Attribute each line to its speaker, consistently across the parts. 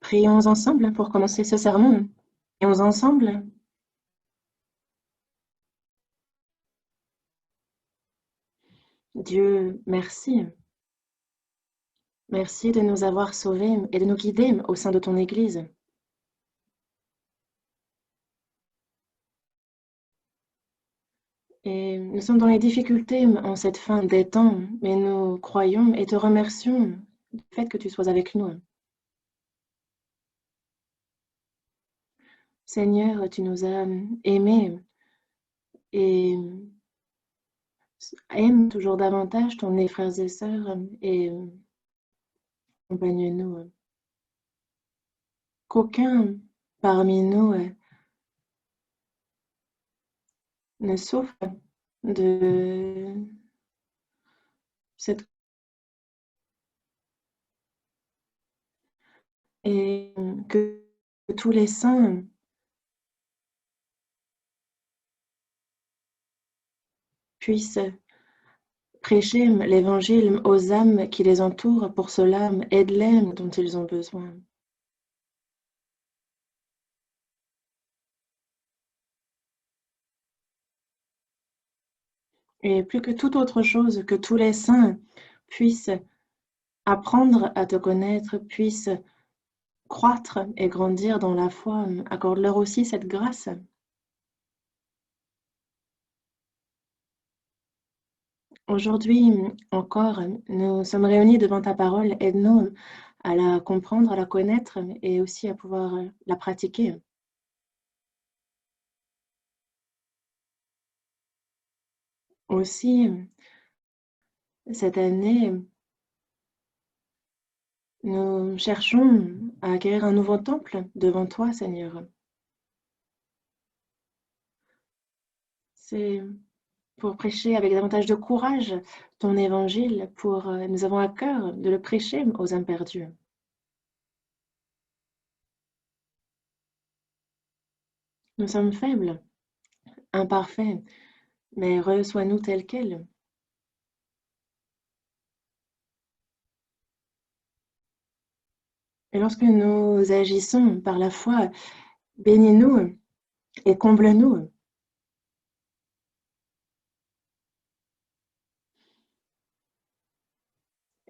Speaker 1: Prions ensemble pour commencer ce sermon. Prions ensemble. Dieu, merci. Merci de nous avoir sauvés et de nous guider au sein de ton Église. Et nous sommes dans les difficultés en cette fin des temps, mais nous croyons et te remercions du fait que tu sois avec nous. Seigneur, tu nous as aimés et aime toujours davantage ton frères et sœurs et accompagne-nous. Qu'aucun parmi nous ne souffre de cette et que tous les saints puissent prêcher l'évangile aux âmes qui les entourent. Pour cela, aide-les dont ils ont besoin. Et plus que toute autre chose, que tous les saints puissent apprendre à te connaître, puissent croître et grandir dans la foi. Accorde-leur aussi cette grâce. Aujourd'hui encore, nous sommes réunis devant ta parole. Aide-nous à la comprendre, à la connaître et aussi à pouvoir la pratiquer. Aussi, cette année, nous cherchons à acquérir un nouveau temple devant toi, Seigneur. C'est pour prêcher avec davantage de courage ton évangile, nous avons à cœur de le prêcher aux âmes perdues. Nous sommes faibles, imparfaits, mais reçois-nous tels quels. Et lorsque nous agissons par la foi, bénis-nous et comble-nous.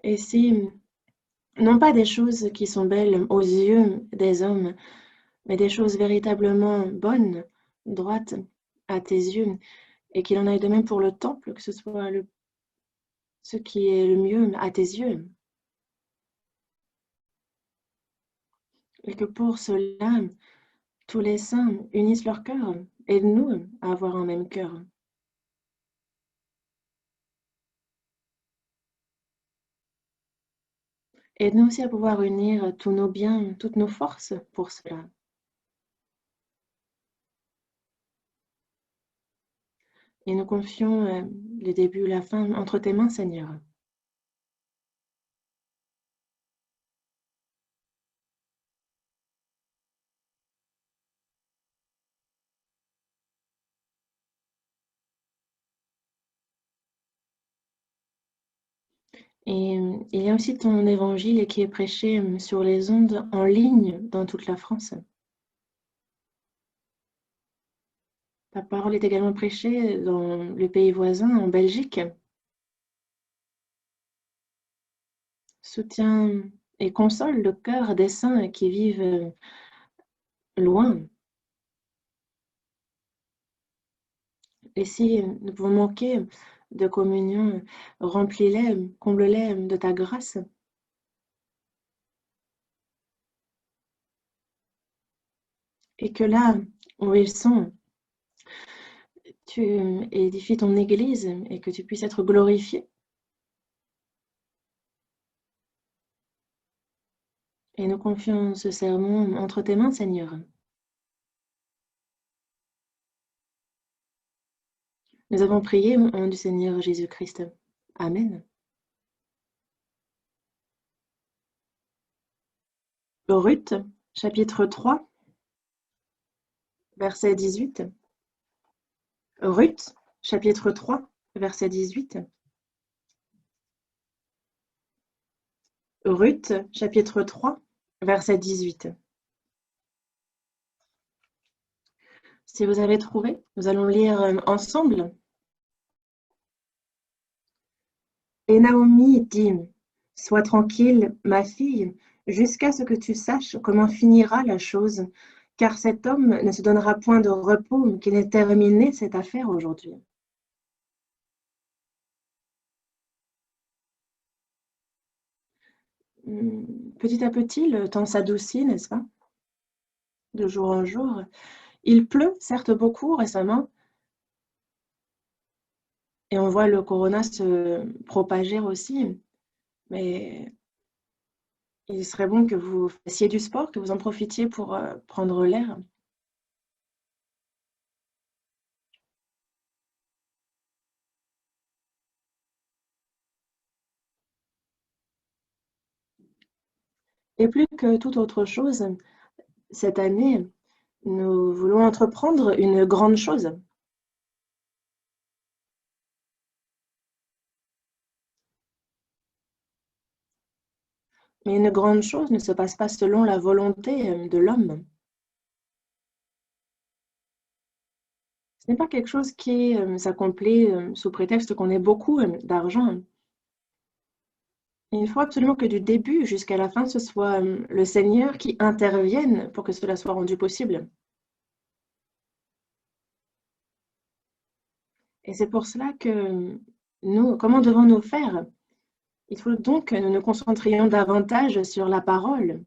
Speaker 1: Et si, non pas des choses qui sont belles aux yeux des hommes, mais des choses véritablement bonnes, droites à tes yeux, et qu'il en aille de même pour le temple, que ce soit ce qui est le mieux à tes yeux. Et que pour cela, tous les saints unissent leur cœur. Aide-nous à avoir un même cœur. Aide-nous aussi à pouvoir unir tous nos biens, toutes nos forces pour cela. Et nous confions le début et la fin entre tes mains, Seigneur. Et il y a aussi ton évangile qui est prêché sur les ondes en ligne dans toute la France. Ta parole est également prêchée dans le pays voisin, en Belgique. Soutiens et console le cœur des saints qui vivent loin. Et si nous pouvons manquer de communion, remplis-les, comble-les de ta grâce. Et que là où ils sont, tu édifies ton Église et que tu puisses être glorifié. Et nous confions ce sermon entre tes mains, Seigneur. Nous avons prié au nom du Seigneur Jésus-Christ. Amen. Ruth, chapitre 3, verset 18. Ruth, chapitre 3, verset 18. Ruth, chapitre 3, verset 18. Si vous avez trouvé, nous allons lire ensemble. Et Naomi dit, sois tranquille, ma fille, jusqu'à ce que tu saches comment finira la chose, car cet homme ne se donnera point de repos qu'il n'ait terminé cette affaire aujourd'hui. Petit à petit, le temps s'adoucit, n'est-ce pas? De jour en jour. Il pleut, certes beaucoup récemment, et on voit le corona se propager aussi, mais il serait bon que vous fassiez du sport, que vous en profitiez pour prendre l'air. Et plus que toute autre chose, cette année, nous voulons entreprendre une grande chose. Mais une grande chose ne se passe pas selon la volonté de l'homme. Ce n'est pas quelque chose qui s'accomplit sous prétexte qu'on ait beaucoup d'argent. Il faut absolument que du début jusqu'à la fin, ce soit le Seigneur qui intervienne pour que cela soit rendu possible. Et c'est pour cela que nous, comment devons-nous faire? Il faut donc que nous nous concentrions davantage sur la parole,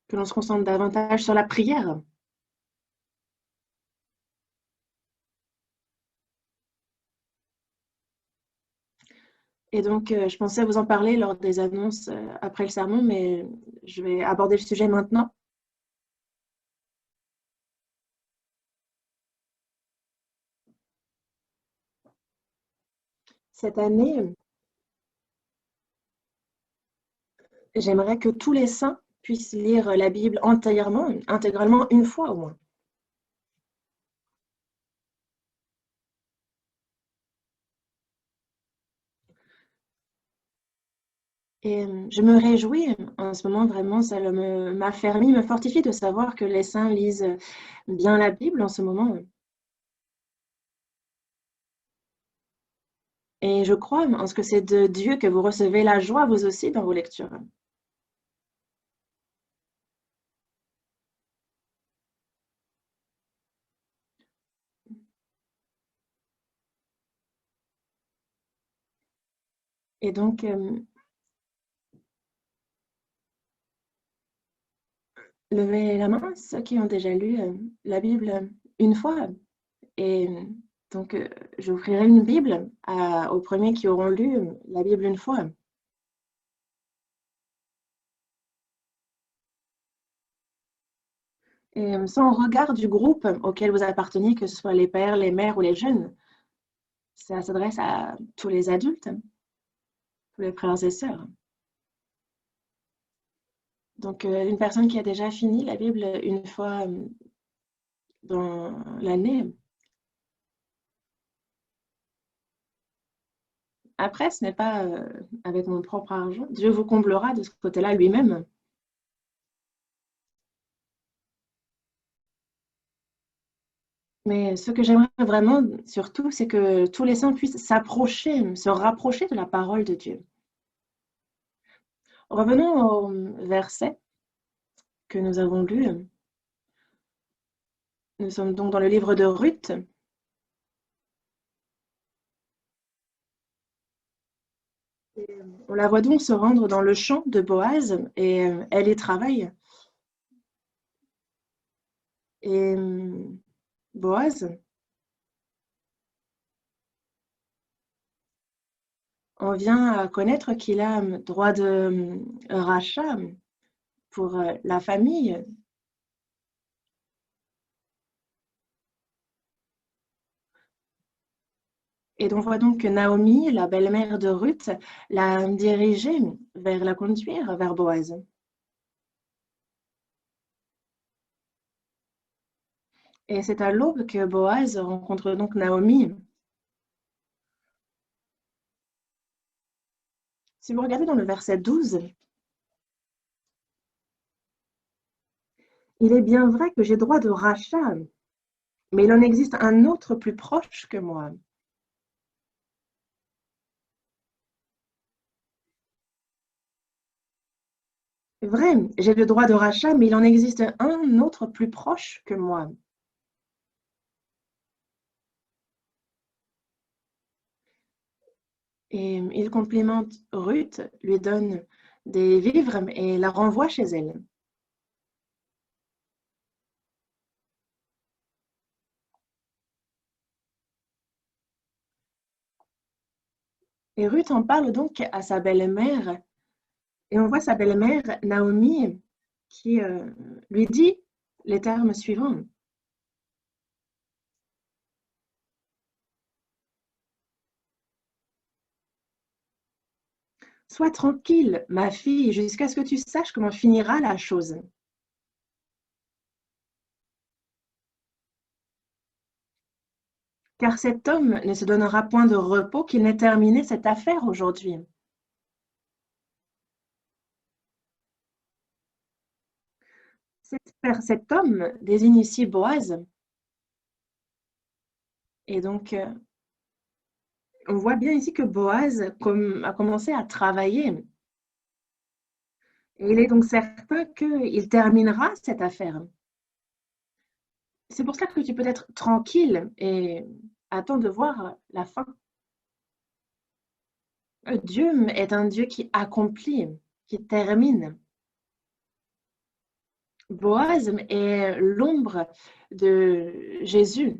Speaker 1: que l'on se concentre davantage sur la prière. Et donc, je pensais vous en parler lors des annonces après le sermon, mais je vais aborder le sujet maintenant. Cette année, j'aimerais que tous les saints puissent lire la Bible entièrement, intégralement, une fois au moins. Et je me réjouis en ce moment, vraiment, ça m'affermit, me fortifie de savoir que les saints lisent bien la Bible en ce moment. Et je crois en ce que c'est de Dieu que vous recevez la joie, vous aussi, dans vos lectures. Et donc, levez la main, ceux qui ont déjà lu la Bible une fois. Et donc, j'offrirai une Bible aux premiers qui auront lu la Bible une fois. Et sans regard du groupe auquel vous appartenez, que ce soit les pères, les mères ou les jeunes, ça s'adresse à tous les adultes, tous les frères et sœurs. Donc, une personne qui a déjà fini la Bible une fois dans l'année, après, ce n'est pas avec mon propre argent. Dieu vous comblera de ce côté-là lui-même. Mais ce que j'aimerais vraiment, surtout, c'est que tous les saints puissent s'approcher, se rapprocher de la parole de Dieu. Revenons au verset que nous avons lu. Nous sommes donc dans le livre de Ruth. On la voit donc se rendre dans le champ de Boaz et elle y travaille. Et Boaz on vient à connaître qu'il a droit de rachat pour la famille. Et on voit donc que Naomi, la belle-mère de Ruth, l'a dirigée vers la conduire vers Boaz. Et c'est à l'aube que Boaz rencontre donc Naomi. Si vous regardez dans le verset 12, Il est bien vrai que j'ai droit de rachat, mais il en existe un autre plus proche que moi. Vrai, j'ai le droit de rachat, mais il en existe un autre plus proche que moi. Et il complimente Ruth, lui donne des vivres et la renvoie chez elle. Et Ruth en parle donc à sa belle-mère. Et on voit sa belle-mère, Naomi, qui lui dit les termes suivants. Sois tranquille, ma fille, jusqu'à ce que tu saches comment finira la chose. Car cet homme ne se donnera point de repos qu'il n'ait terminé cette affaire aujourd'hui. Cet homme désigne ici Boaz. Et donc, on voit bien ici que Boaz a commencé à travailler. Et il est donc certain qu'il terminera cette affaire. C'est pour ça que tu peux être tranquille et attends de voir la fin. Dieu est un Dieu qui accomplit, qui termine. Boaz est l'ombre de Jésus.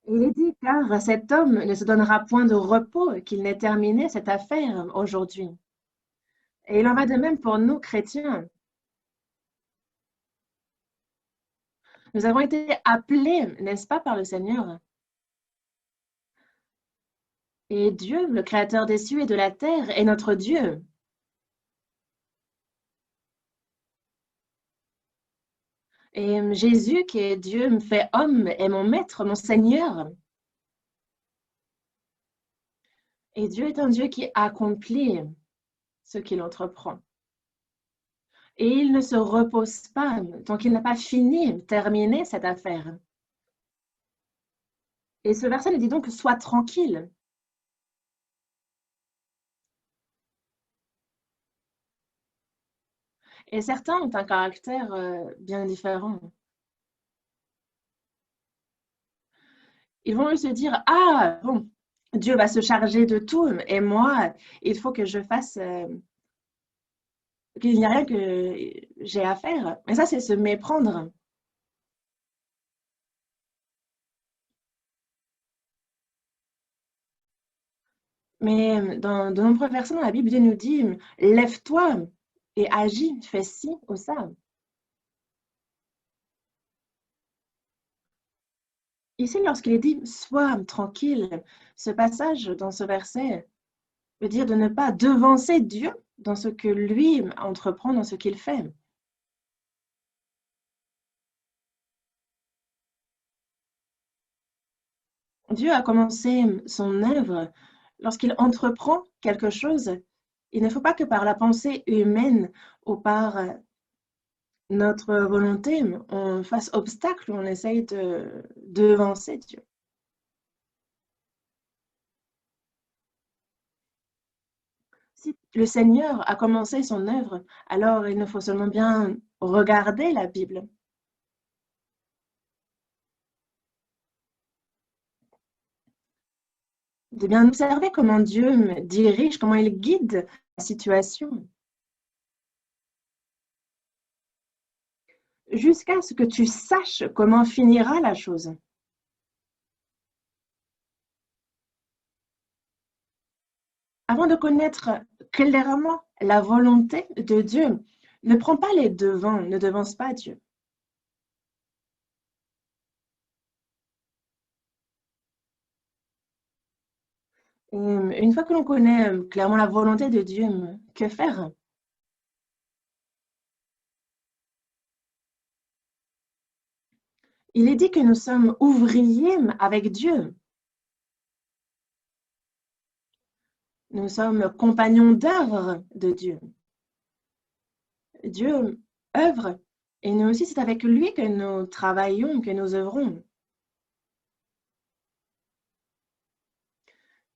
Speaker 1: Il est dit, car cet homme ne se donnera point de repos qu'il n'ait terminé cette affaire aujourd'hui. Et il en va de même pour nous, chrétiens. Nous avons été appelés, n'est-ce pas, par le Seigneur. Et Dieu, le Créateur des cieux et de la terre, est notre Dieu. Et Jésus, qui est Dieu, me fait homme, est mon maître, mon Seigneur. Et Dieu est un Dieu qui accomplit ce qu'il entreprend. Et il ne se repose pas tant qu'il n'a pas fini, terminé cette affaire. Et ce verset nous dit donc, sois tranquille. Et certains ont un caractère bien différent. Ils vont se dire, ah, bon, Dieu va se charger de tout, et moi, il faut que je fasse, qu'il n'y a rien que j'ai à faire. Mais ça, c'est se méprendre. Mais dans de nombreux versets dans la Bible, Dieu nous dit, lève-toi et agis, fais ci ou ça. Ici, lorsqu'il est dit, sois tranquille, ce passage dans ce verset veut dire de ne pas devancer Dieu dans ce que lui entreprend, dans ce qu'il fait. Dieu a commencé son œuvre. Lorsqu'il entreprend quelque chose, il ne faut pas que par la pensée humaine ou par notre volonté, on fasse obstacle, on essaye de devancer Dieu. Si le Seigneur a commencé son œuvre, alors il nous faut seulement bien regarder la Bible. De bien observer comment Dieu me dirige, comment il guide la situation, jusqu'à ce que tu saches comment finira la chose. Avant de connaître clairement la volonté de Dieu, ne prends pas les devants, ne devance pas Dieu. Et une fois que l'on connaît clairement la volonté de Dieu, que faire? Il est dit que nous sommes ouvriers avec Dieu. Nous sommes compagnons d'œuvre de Dieu. Dieu œuvre et nous aussi, c'est avec lui que nous travaillons, que nous œuvrons.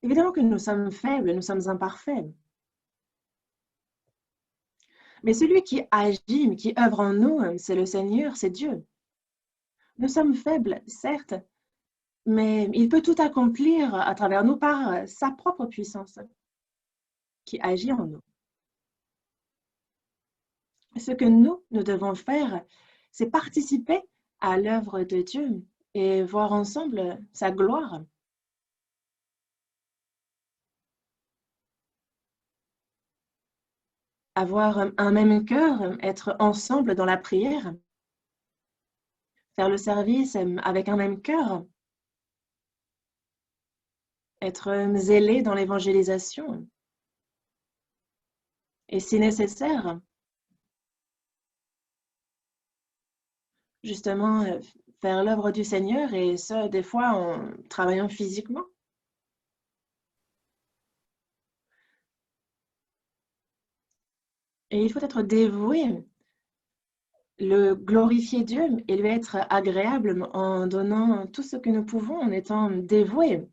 Speaker 1: Évidemment que nous sommes faibles, nous sommes imparfaits. Mais celui qui agit, qui œuvre en nous, c'est le Seigneur, c'est Dieu. Nous sommes faibles, certes, mais il peut tout accomplir à travers nous par sa propre puissance qui agit en nous. Ce que nous devons faire, c'est participer à l'œuvre de Dieu et voir ensemble sa gloire. Avoir un même cœur, être ensemble dans la prière, faire le service avec un même cœur, être zélé dans l'évangélisation et si nécessaire, justement faire l'œuvre du Seigneur et ça, des fois, en travaillant physiquement. Et il faut être dévoué, le glorifier Dieu et lui être agréable en donnant tout ce que nous pouvons, en étant dévoués.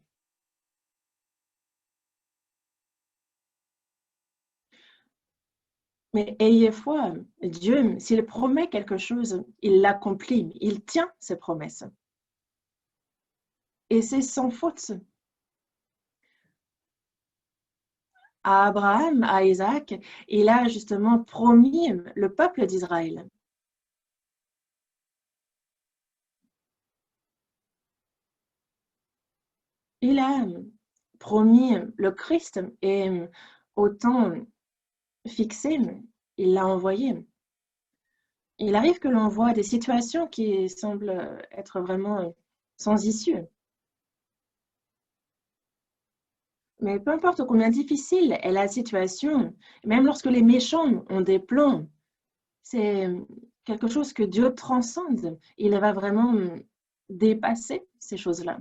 Speaker 1: Mais ayez foi, Dieu, s'il promet quelque chose, il l'accomplit, il tient ses promesses. Et c'est sans faute. À Abraham, à Isaac, il a justement promis le peuple d'Israël. Il a promis le Christ et au temps fixé, il l'a envoyé. Il arrive que l'on voit des situations qui semblent être vraiment sans issue. Mais peu importe combien difficile est la situation, même lorsque les méchants ont des plans, c'est quelque chose que Dieu transcende. Il va vraiment dépasser ces choses-là.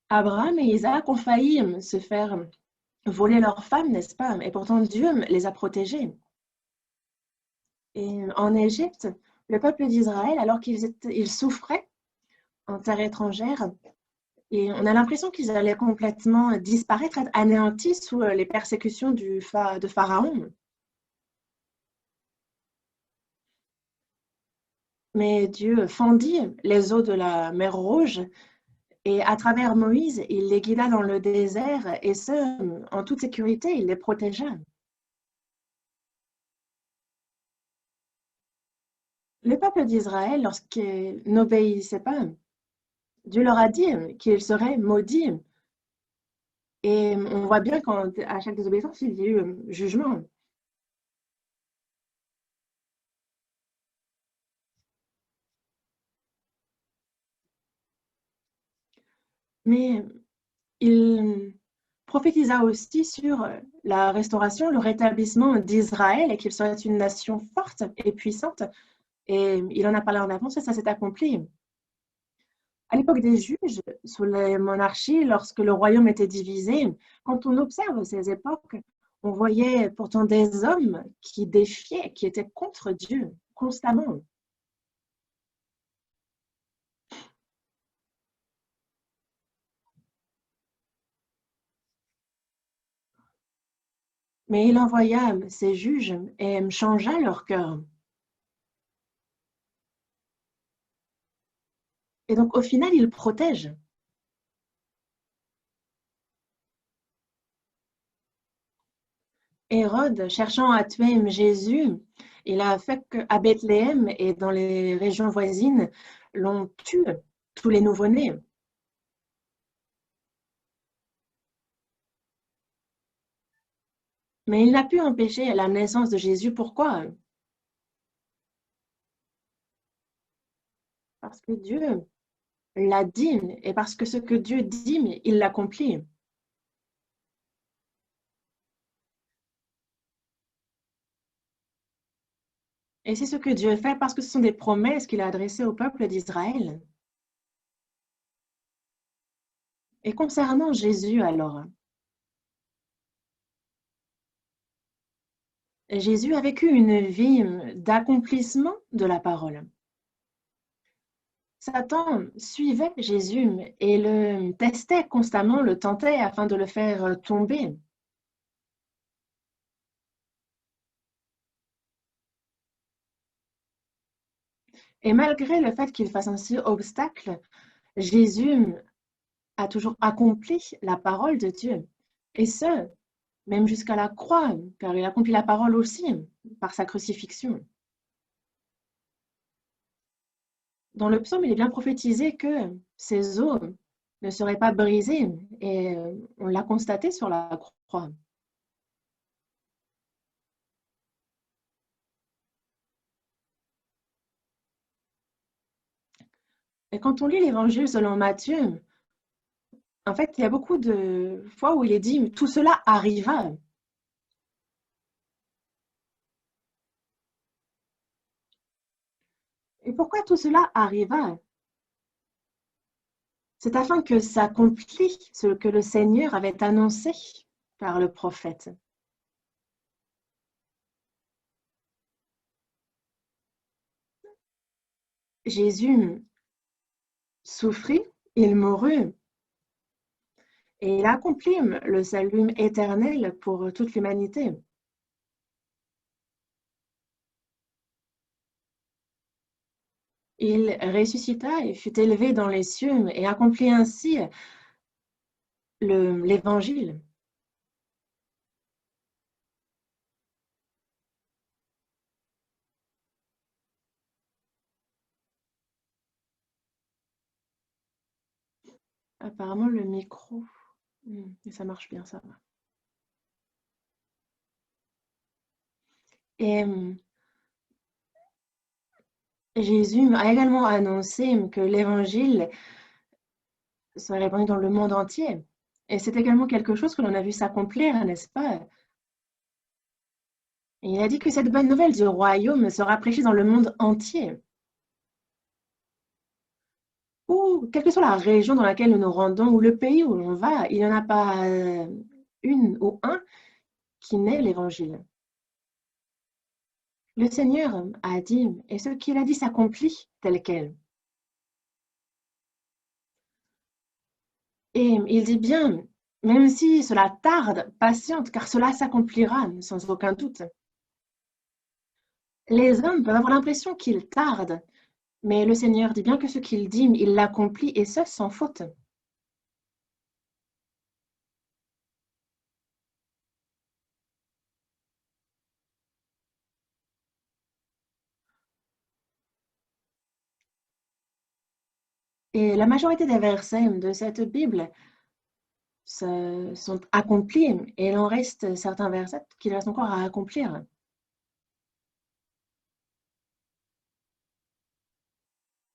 Speaker 1: Abraham et Isaac ont failli se faire voler leur femme, n'est-ce pas? Et pourtant Dieu les a protégés. Et en Égypte, le peuple d'Israël, alors qu'ils souffraient en terre étrangère, et on a l'impression qu'ils allaient complètement disparaître, être anéantis sous les persécutions de Pharaon. Mais Dieu fendit les eaux de la mer Rouge et à travers Moïse, il les guida dans le désert et ce, en toute sécurité, il les protégea. Le peuple d'Israël, lorsqu'il n'obéissait pas, Dieu leur a dit qu'ils seraient maudits. Et on voit bien qu'à chaque désobéissance, il y a eu jugement. Mais il prophétisa aussi sur la restauration, le rétablissement d'Israël et qu'il serait une nation forte et puissante. Et il en a parlé en avance et ça s'est accompli. À l'époque des juges, sous les monarchies, lorsque le royaume était divisé, quand on observe ces époques, on voyait pourtant des hommes qui défiaient, qui étaient contre Dieu constamment. Mais il envoya ses juges et changea leur cœur. Et donc, au final, il protège. Hérode, cherchant à tuer Jésus, il a fait qu'à Bethléem et dans les régions voisines, l'on tue tous les nouveau-nés. Mais il n'a pu empêcher la naissance de Jésus. Pourquoi? Parce que Dieu l'a dit et parce que ce que Dieu dit, il l'accomplit. Et c'est ce que Dieu fait parce que ce sont des promesses qu'il a adressées au peuple d'Israël. Et concernant Jésus, alors, Jésus a vécu une vie d'accomplissement de la parole. Satan suivait Jésus et le testait constamment, le tentait afin de le faire tomber. Et malgré le fait qu'il fasse ainsi obstacle, Jésus a toujours accompli la parole de Dieu. Et ce, même jusqu'à la croix, car il accomplit la parole aussi par sa crucifixion. Dans le psaume, il est bien prophétisé que ses os ne seraient pas brisés, et on l'a constaté sur la croix. Et quand on lit l'évangile selon Matthieu, en fait, il y a beaucoup de fois où il est dit « tout cela arriva ». Et pourquoi tout cela arriva? C'est afin que s'accomplisse ce que le Seigneur avait annoncé par le prophète. Jésus souffrit, il mourut, et il accomplit le salut éternel pour toute l'humanité. Il ressuscita et fut élevé dans les cieux et accomplit ainsi l'évangile. Apparemment, le micro, ça marche bien, ça va. Et Jésus a également annoncé que l'évangile serait répandu dans le monde entier. Et c'est également quelque chose que l'on a vu s'accomplir, n'est-ce pas? Et il a dit que cette bonne nouvelle du royaume sera prêchée dans le monde entier. Ou quelle que soit la région dans laquelle nous nous rendons, ou le pays où l'on va, il n'y en a pas une ou un qui n'est l'évangile. Le Seigneur a dit, et ce qu'il a dit s'accomplit tel quel. Et il dit bien, même si cela tarde, patiente, car cela s'accomplira sans aucun doute. Les hommes peuvent avoir l'impression qu'il tarde, mais le Seigneur dit bien que ce qu'il dit, il l'accomplit, et ce, sans faute. Et la majorité des versets de cette Bible sont accomplis, et il en reste certains versets qu'il reste encore à accomplir.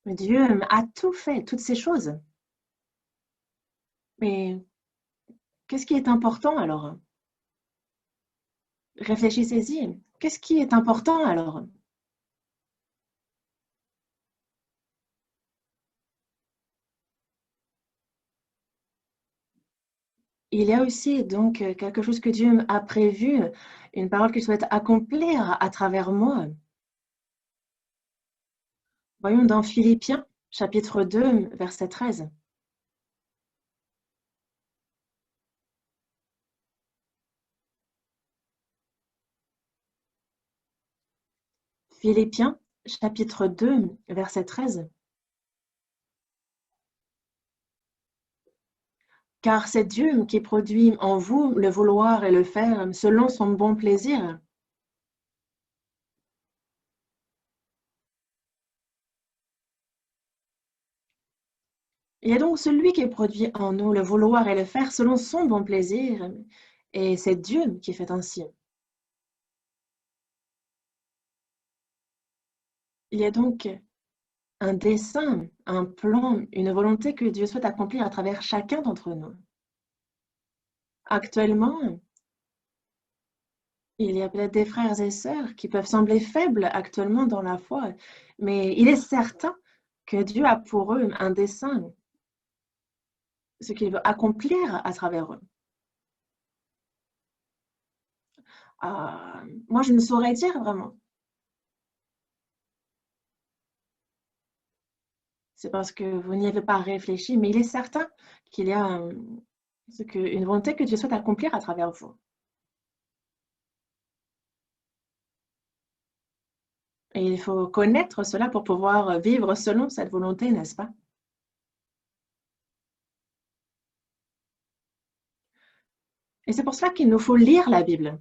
Speaker 1: Dieu a tout fait, toutes ces choses. Mais qu'est-ce qui est important alors? Réfléchissez-y. Qu'est-ce qui est important alors? Il y a aussi donc quelque chose que Dieu a prévu, une parole qu'il souhaite accomplir à travers moi. Voyons dans Philippiens, chapitre 2, verset 13. Philippiens, chapitre 2, verset 13. Car c'est Dieu qui produit en vous le vouloir et le faire selon son bon plaisir. Il y a donc celui qui produit en nous le vouloir et le faire selon son bon plaisir, et c'est Dieu qui fait ainsi. Il y a donc un dessein, un plan, une volonté que Dieu souhaite accomplir à travers chacun d'entre nous. Actuellement, il y a peut-être des frères et sœurs qui peuvent sembler faibles actuellement dans la foi, mais il est certain que Dieu a pour eux un dessein. ce qu'il veut accomplir à travers eux. Moi, je ne saurais dire vraiment. C'est parce que vous n'y avez pas réfléchi, mais il est certain qu'il y a une volonté que Dieu souhaite accomplir à travers vous. Et il faut connaître cela pour pouvoir vivre selon cette volonté, n'est-ce pas? Et c'est pour cela qu'il nous faut lire la Bible.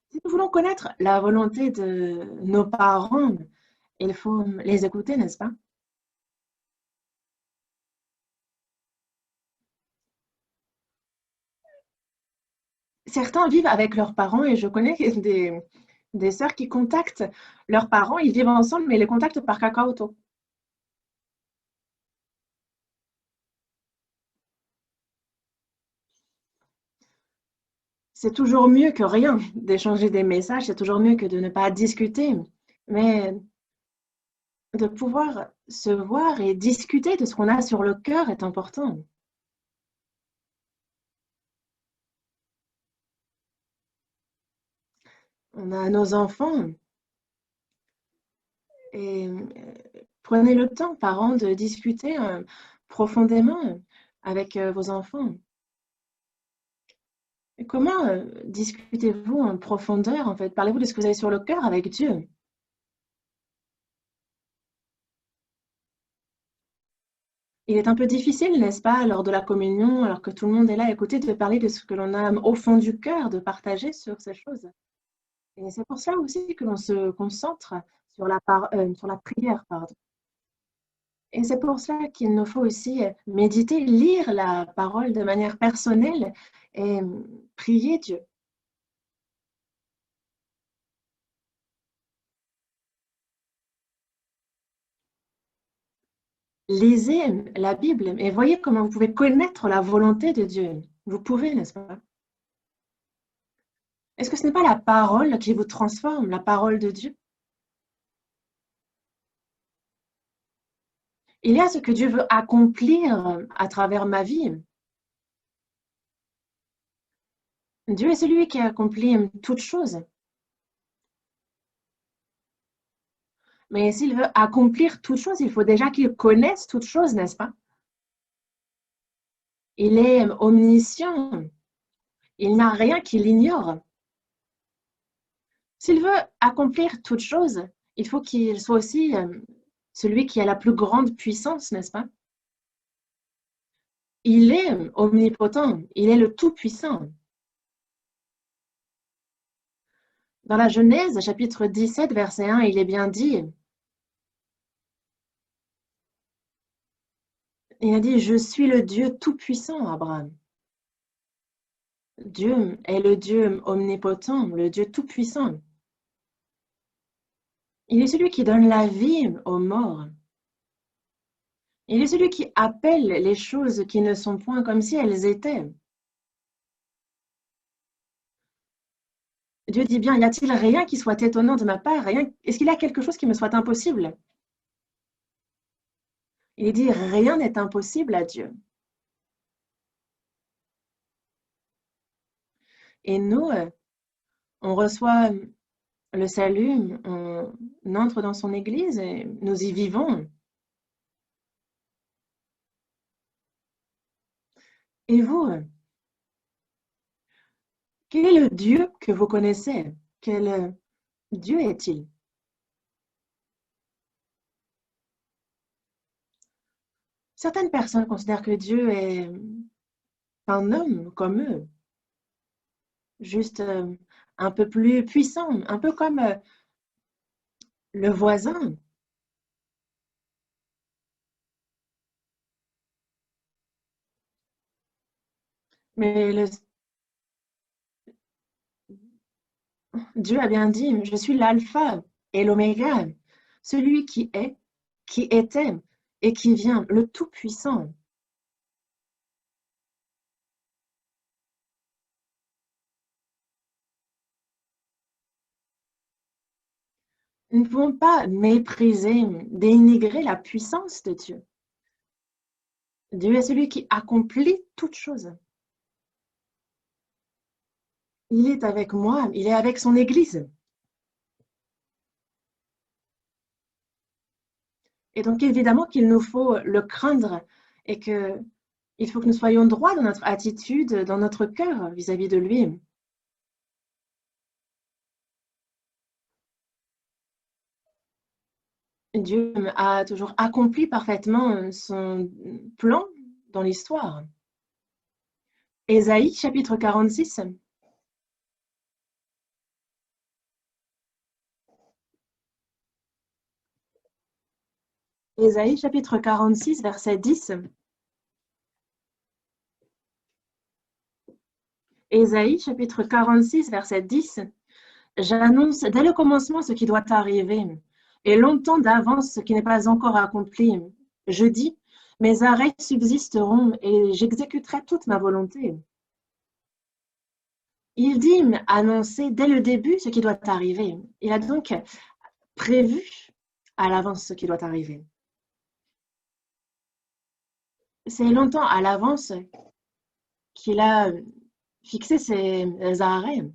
Speaker 1: Si nous voulons connaître la volonté de nos parents, il faut les écouter, n'est-ce pas? Certains vivent avec leurs parents et je connais des sœurs qui contactent leurs parents, ils vivent ensemble, mais ils les contactent par Kakao. C'est toujours mieux que rien d'échanger des messages, c'est toujours mieux que de ne pas discuter, mais de pouvoir se voir et discuter de ce qu'on a sur le cœur est important. On a nos enfants et prenez le temps, parents, de discuter profondément avec vos enfants. Et comment discutez-vous en profondeur, en fait? Parlez-vous de ce que vous avez sur le cœur avec Dieu? Il est un peu difficile, n'est-ce pas, lors de la communion, alors que tout le monde est là à écouter, de parler de ce que l'on a au fond du cœur, de partager sur ces choses. Et c'est pour ça aussi que l'on se concentre sur la prière, pardon. Et c'est pour cela qu'il nous faut aussi méditer, lire la parole de manière personnelle et prier Dieu. Lisez la Bible et voyez comment vous pouvez connaître la volonté de Dieu. Vous pouvez, n'est-ce pas? Est-ce que ce n'est pas la parole qui vous transforme, la parole de Dieu? Il y a ce que Dieu veut accomplir à travers ma vie. Dieu est celui qui accomplit toutes choses. Mais s'il veut accomplir toutes choses, il faut déjà qu'il connaisse toutes choses, n'est-ce pas? Il est omniscient. Il n'y a rien qu'il ignore. S'il veut accomplir toutes choses, il faut qu'il soit aussi celui qui a la plus grande puissance, n'est-ce pas? Il est omnipotent, il est le Tout-Puissant. Dans la Genèse, chapitre 17, verset 1, il est bien dit, il a dit, je suis le Dieu Tout-Puissant, Abraham. Dieu est le Dieu omnipotent, le Dieu Tout-Puissant. Il est celui qui donne la vie aux morts. Il est celui qui appelle les choses qui ne sont point comme si elles étaient. Dieu dit bien, y a-t-il rien qui soit étonnant de ma part? Rien... Est-ce qu'il y a quelque chose qui me soit impossible? Il dit, rien n'est impossible à Dieu. Et nous, on reçoit le salut, on entre dans son église et nous y vivons. Et vous, quel est le Dieu que vous connaissez? Quel Dieu est-il? Certaines personnes considèrent que Dieu est un homme comme eux, juste un peu plus puissant, un peu comme le voisin. Mais Dieu a bien dit, je suis l'alpha et l'oméga, celui qui était et qui vient, le Tout-Puissant. Nous ne pouvons pas mépriser, dénigrer la puissance de Dieu. Dieu est celui qui accomplit toutes choses. Il est avec moi, il est avec son Église. Et donc, évidemment qu'il nous faut le craindre et qu'il faut que nous soyons droits dans notre attitude, dans notre cœur vis-à-vis de lui. Dieu a toujours accompli parfaitement son plan dans l'histoire. Ésaïe, chapitre 46. Ésaïe, chapitre 46, verset 10. Ésaïe, chapitre 46, verset 10. J'annonce dès le commencement ce qui doit arriver, et longtemps d'avance ce qui n'est pas encore accompli. Je dis, mes arrêts subsisteront et j'exécuterai toute ma volonté. Il dit annoncer dès le début ce qui doit arriver. Il a donc prévu à l'avance ce qui doit arriver. C'est longtemps à l'avance qu'il a fixé ses arrêts.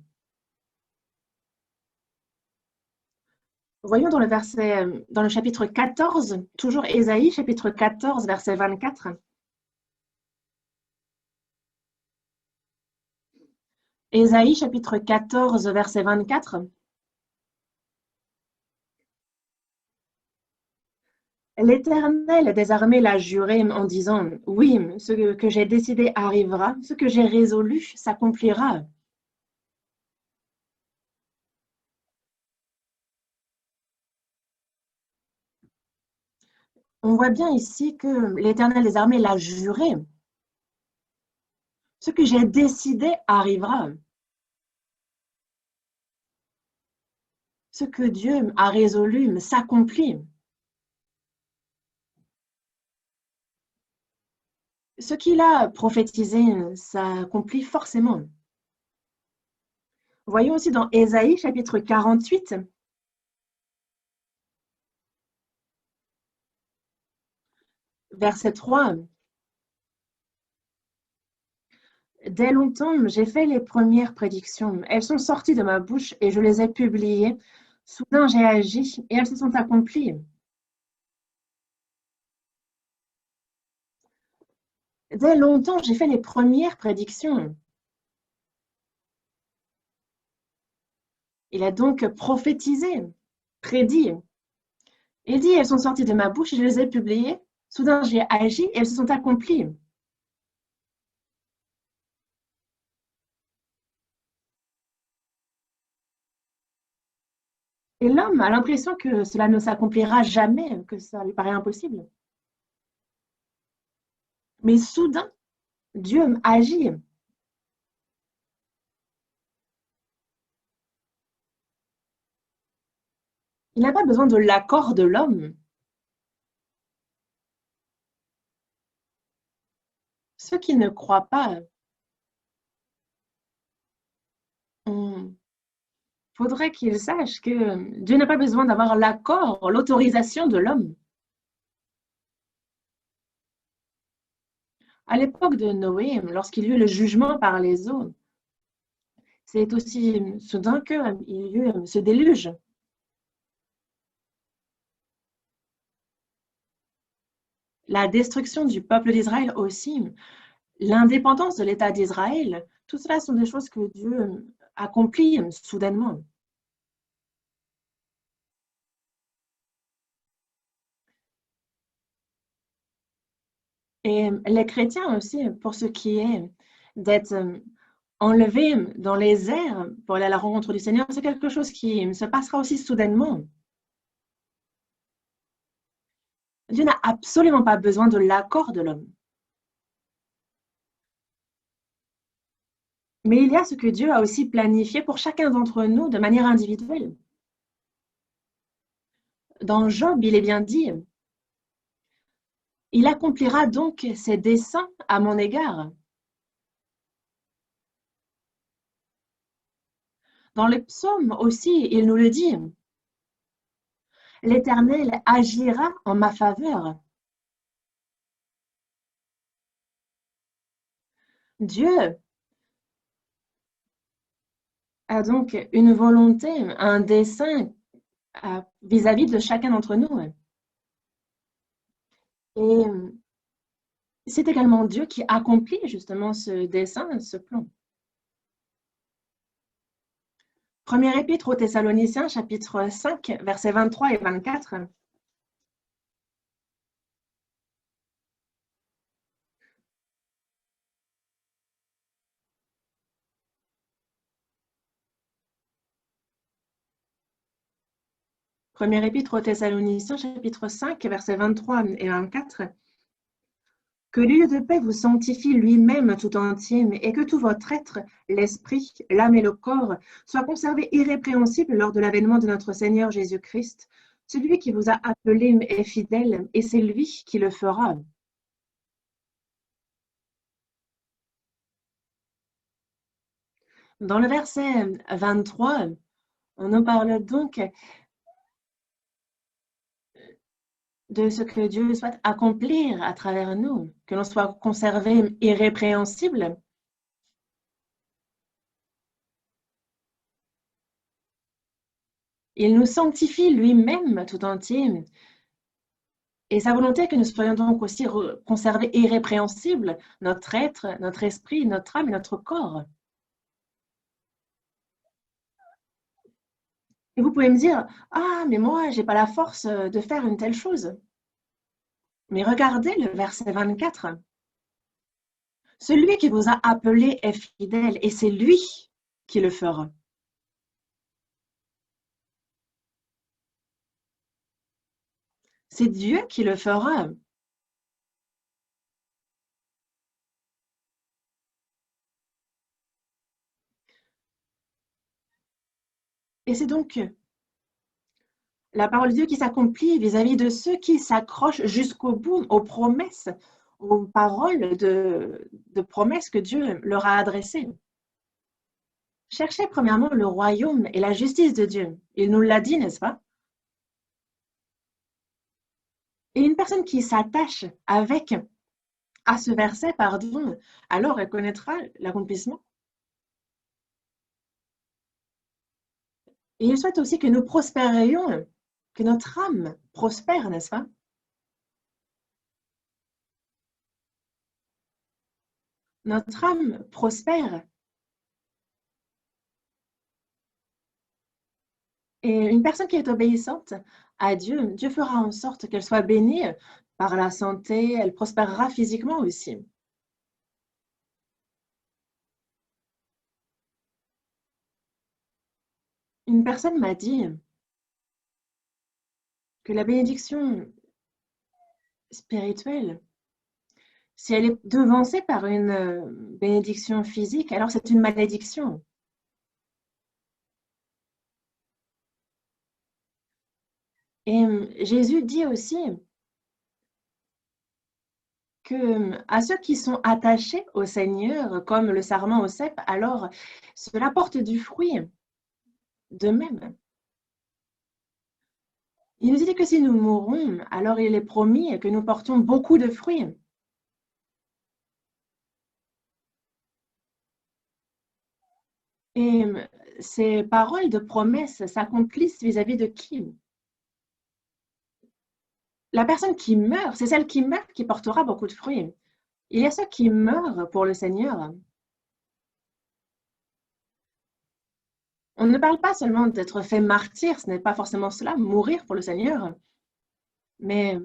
Speaker 1: Voyons dans le chapitre 14, toujours Ésaïe, chapitre 14, verset 24. Ésaïe, chapitre 14, verset 24. L'Éternel des armées l'a juré en disant, oui, ce que j'ai décidé arrivera, ce que j'ai résolu s'accomplira. On voit bien ici que l'Éternel des armées l'a juré. Ce que j'ai décidé arrivera. Ce que Dieu a résolu s'accomplit. Ce qu'il a prophétisé s'accomplit forcément. Voyons aussi dans Ésaïe, chapitre 48, verset 3. Dès longtemps, j'ai fait les premières prédictions. Elles sont sorties de ma bouche et je les ai publiées. Soudain, j'ai agi et elles se sont accomplies. Dès longtemps, j'ai fait les premières prédictions. Il a donc prophétisé, prédit. Il dit, elles sont sorties de ma bouche et je les ai publiées. Soudain, j'ai agi et elles se sont accomplies. Et l'homme a l'impression que cela ne s'accomplira jamais, que ça lui paraît impossible. Mais soudain, Dieu agit. Il n'a pas besoin de l'accord de l'homme. Ceux qui ne croient pas, il faudrait qu'ils sachent que Dieu n'a pas besoin d'avoir l'accord, l'autorisation de l'homme. À l'époque de Noé, lorsqu'il y eut le jugement par les eaux, c'est aussi soudain qu'il y eut ce déluge. La destruction du peuple d'Israël aussi, l'indépendance de l'État d'Israël, tout cela sont des choses que Dieu accomplit soudainement. Et les chrétiens aussi, pour ce qui est d'être enlevés dans les airs pour aller à la rencontre du Seigneur, c'est quelque chose qui se passera aussi soudainement. Dieu n'a absolument pas besoin de l'accord de l'homme. Mais il y a ce que Dieu a aussi planifié pour chacun d'entre nous de manière individuelle. Dans Job, il est bien dit, il accomplira donc ses desseins à mon égard. Dans les psaumes aussi, il nous le dit. l'Éternel agira en ma faveur. Dieu a donc une volonté, un dessein vis-à-vis de chacun d'entre nous. Et c'est également Dieu qui accomplit justement ce dessein, ce plan. Première épître aux Thessaloniciens, chapitre 5, versets 23 et 24. Première épître aux Thessaloniciens, chapitre 5, versets 23 et 24. Que l'huile de paix vous sanctifie lui-même tout entier, et que tout votre être, l'esprit, l'âme et le corps, soient conservés irrépréhensibles lors de l'avènement de notre Seigneur Jésus-Christ. Celui qui vous a appelé est fidèle, et c'est lui qui le fera. Dans le verset 23, on nous parle donc de ce que Dieu souhaite accomplir à travers nous, que l'on soit conservé irrépréhensible. Il nous sanctifie lui-même tout entier. Et sa volonté est que nous soyons donc aussi conservés irrépréhensibles, notre être, notre esprit, notre âme et notre corps. Et vous pouvez me dire, ah, mais moi, j'ai pas la force de faire une telle chose. Mais regardez le verset 24. Celui qui vous a appelé est fidèle et c'est lui qui le fera. C'est Dieu qui le fera. Et c'est donc la parole de Dieu qui s'accomplit vis-à-vis de ceux qui s'accrochent jusqu'au bout aux promesses, aux paroles de promesses que Dieu leur a adressées. Cherchez premièrement le royaume et la justice de Dieu. Il nous l'a dit, n'est-ce pas? Et une personne qui s'attache à ce verset, pardon, alors elle connaîtra l'accomplissement. Et il souhaite aussi que nous prospérions, que notre âme prospère, n'est-ce pas? Notre âme prospère. Et une personne qui est obéissante à Dieu, Dieu fera en sorte qu'elle soit bénie par la santé, elle prospérera physiquement aussi. Une personne m'a dit que la bénédiction spirituelle, si elle est devancée par une bénédiction physique, alors c'est une malédiction. Et Jésus dit aussi que à ceux qui sont attachés au Seigneur, comme le sarment au cep, alors cela porte du fruit de même. Il nous dit que si nous mourons, alors il est promis que nous portions beaucoup de fruits. Et ces paroles de promesse s'accomplissent vis-à-vis de qui? La personne qui meurt, c'est celle qui meurt qui portera beaucoup de fruits. Il y a ceux qui meurent pour le Seigneur. On ne parle pas seulement d'être fait martyr, ce n'est pas forcément cela, mourir pour le Seigneur, mais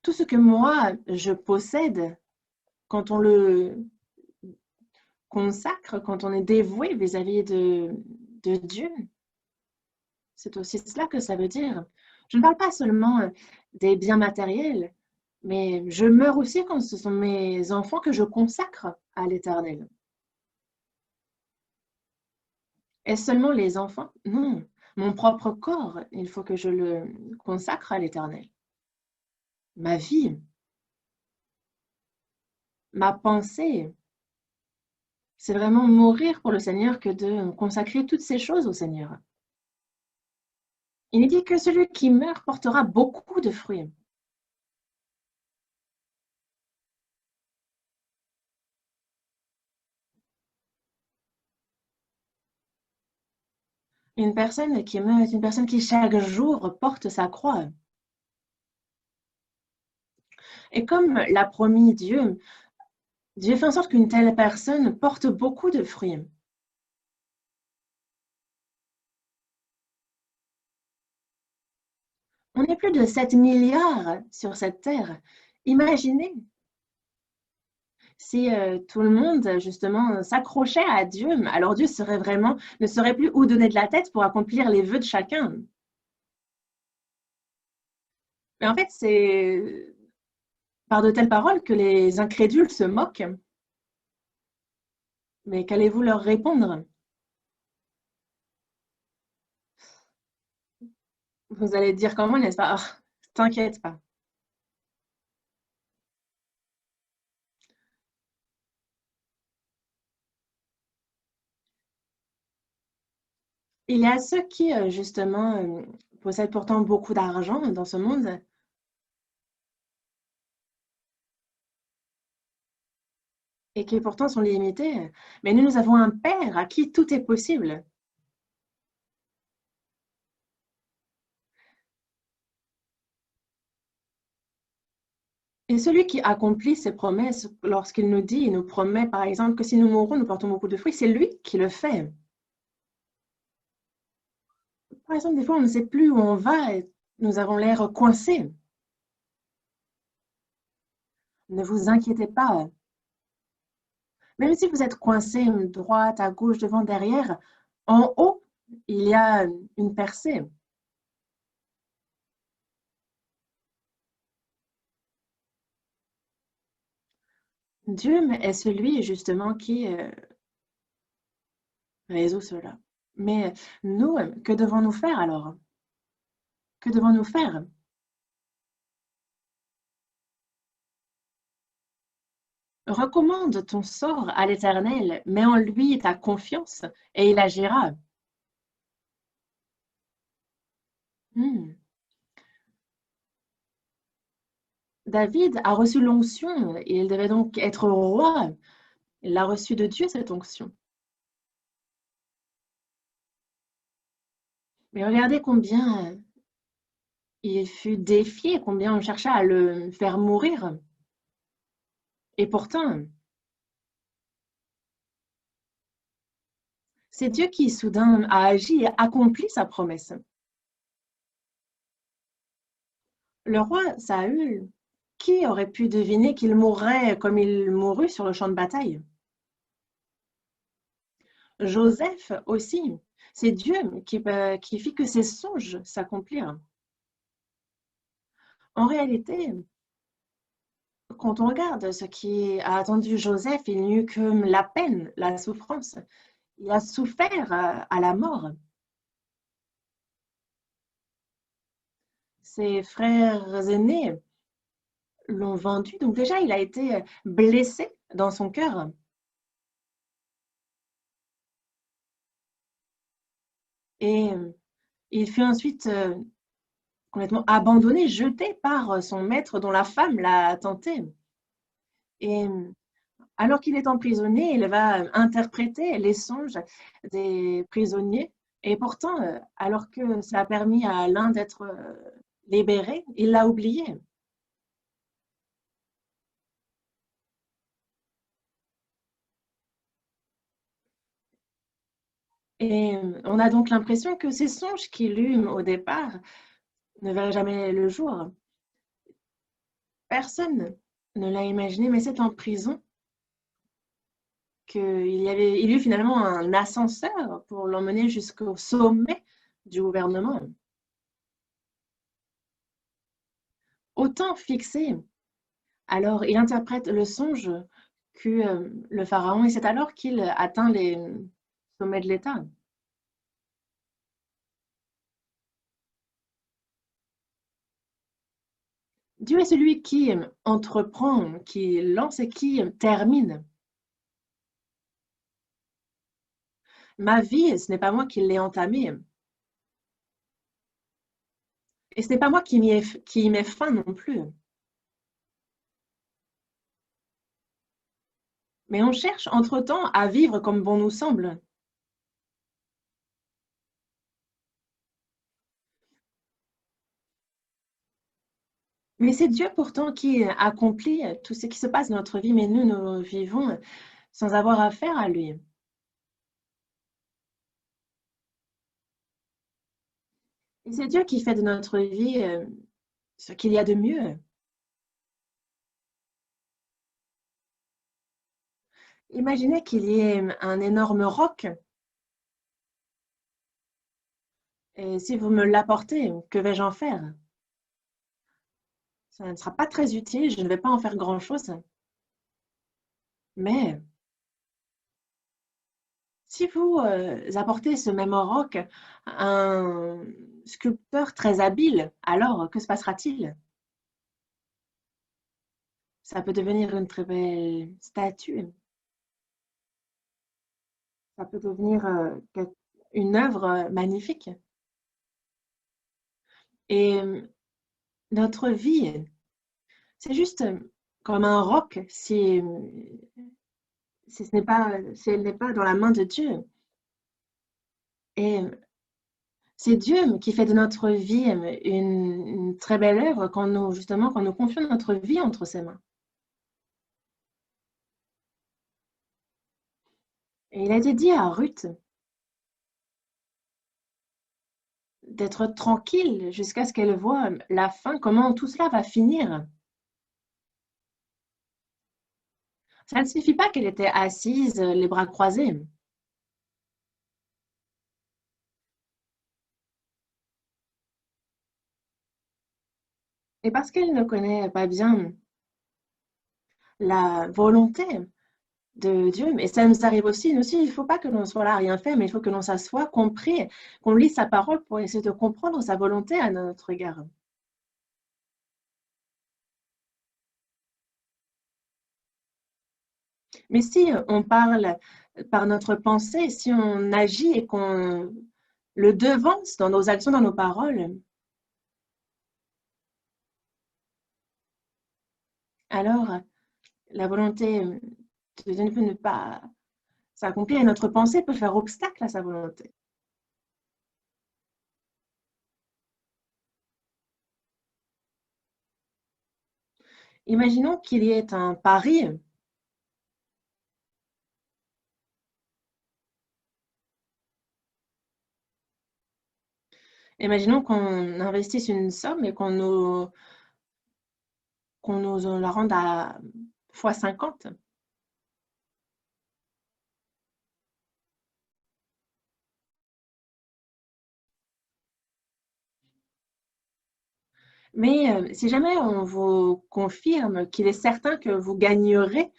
Speaker 1: tout ce que moi je possède, quand on le consacre, quand on est dévoué vis-à-vis de Dieu, c'est aussi cela que ça veut dire. Je ne parle pas seulement des biens matériels, mais je meurs aussi quand ce sont mes enfants que je consacre à l'Éternel. Est-ce seulement les enfants? Non. Mon propre corps, il faut que je le consacre à l'Éternel. Ma vie, ma pensée, c'est vraiment mourir pour le Seigneur que de consacrer toutes ces choses au Seigneur. Il dit que celui qui meurt portera beaucoup de fruits. Une personne qui meurt est une personne qui chaque jour porte sa croix. Et comme l'a promis Dieu, Dieu fait en sorte qu'une telle personne porte beaucoup de fruits. On est plus de 7 milliards sur cette terre. Imaginez si tout le monde, justement, s'accrochait à Dieu, alors Dieu ne saurait plus où donner de la tête pour accomplir les vœux de chacun. Mais en fait, c'est par de telles paroles que les incrédules se moquent. Mais qu'allez-vous leur répondre? Vous allez dire comment, n'est-ce pas? Oh, t'inquiète pas. Il y a ceux qui, justement, possèdent pourtant beaucoup d'argent dans ce monde et qui pourtant sont limités. Mais nous avons un Père à qui tout est possible. Et celui qui accomplit ses promesses, lorsqu'il nous dit, il nous promet par exemple que si nous mourrons, nous portons beaucoup de fruits, c'est lui qui le fait. Par exemple, des fois, on ne sait plus où on va et nous avons l'air coincés. Ne vous inquiétez pas. Même si vous êtes coincé à droite, à gauche, devant, derrière, en haut, il y a une percée. Dieu est celui justement qui résout cela. Mais nous, que devons-nous faire alors? Que devons-nous faire? Recommande ton sort à l'Éternel, mets en lui ta confiance et il agira. Hmm. David a reçu l'onction et il devait donc être roi. Il a reçu de Dieu cette onction. Mais regardez combien il fut défié, combien on chercha à le faire mourir. Et pourtant, c'est Dieu qui soudain a agi et accompli sa promesse. Le roi Saül, qui aurait pu deviner qu'il mourrait comme il mourut sur le champ de bataille? Joseph aussi. C'est Dieu qui fit que ses songes s'accomplirent. En réalité, quand on regarde ce qui a attendu Joseph, il n'y eut que la peine, la souffrance. Il a souffert à la mort. Ses frères aînés l'ont vendu. Donc déjà, il a été blessé dans son cœur. Et il fut ensuite complètement abandonné, jeté par son maître dont la femme l'a tenté. Et alors qu'il est emprisonné, il va interpréter les songes des prisonniers. Et pourtant, alors que ça a permis à l'un d'être libéré, il l'a oublié. Et on a donc l'impression que ces songes qu'il eut au départ ne verraient jamais le jour. Personne ne l'a imaginé, mais c'est en prison il y eut finalement un ascenseur pour l'emmener jusqu'au sommet du gouvernement. Au temps fixé, alors il interprète le songe qu'eut le pharaon et c'est alors qu'il atteint les sommets de l'État. Dieu est celui qui entreprend, qui lance et qui termine. Ma vie, ce n'est pas moi qui l'ai entamée. Et ce n'est pas moi qui y mets fin non plus. Mais on cherche entre-temps à vivre comme bon nous semble. Mais c'est Dieu pourtant qui accomplit tout ce qui se passe dans notre vie, mais nous vivons sans avoir affaire à lui. Et c'est Dieu qui fait de notre vie ce qu'il y a de mieux. Imaginez qu'il y ait un énorme roc, et si vous me l'apportez, que vais-je en faire? Ça ne sera pas très utile, je ne vais pas en faire grand-chose. Mais si vous apportez ce même roc à un sculpteur très habile, alors que se passera-t-il? Ça peut devenir une très belle statue, ça peut devenir une œuvre magnifique. Et notre vie, c'est juste comme un roc si elle n'est pas dans la main de Dieu. Et c'est Dieu qui fait de notre vie une très belle œuvre quand nous confions notre vie entre ses mains. Et il a été dit à Ruth d'être tranquille jusqu'à ce qu'elle voie la fin, comment tout cela va finir. Ça ne suffit pas qu'elle était assise, les bras croisés. Et parce qu'elle ne connaît pas bien la volonté de Dieu, mais ça nous arrive aussi, nous aussi, il ne faut pas que l'on soit là à rien faire, mais il faut que l'on s'assoie, qu'on prie, qu'on lise sa parole pour essayer de comprendre sa volonté à notre égard. Mais si on parle par notre pensée, si on agit et qu'on le devance dans nos actions, dans nos paroles, alors la volonté de Dieu ne peut ne pas s'accomplir et notre pensée peut faire obstacle à sa volonté. Imaginons qu'il y ait un pari. Imaginons qu'on investisse une somme et qu'on nous la rende à fois 50. Mais si jamais on vous confirme qu'il est certain que vous gagnerez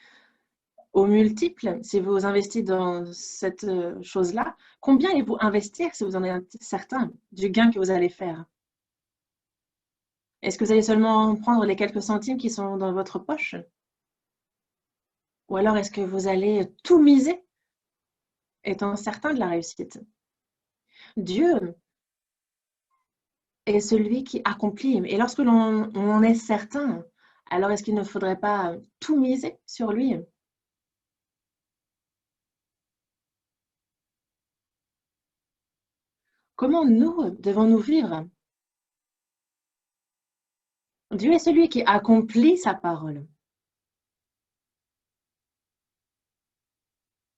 Speaker 1: au multiple, si vous investissez dans cette chose-là, combien allez-vous investir si vous en êtes certain du gain que vous allez faire? Est-ce que vous allez seulement prendre les quelques centimes qui sont dans votre poche? Ou alors est-ce que vous allez tout miser étant certain de la réussite? Dieu est celui qui accomplit. Et lorsque l'on en est certain, alors est-ce qu'il ne faudrait pas tout miser sur lui? Comment nous devons-nous vivre? Dieu est celui qui accomplit sa parole.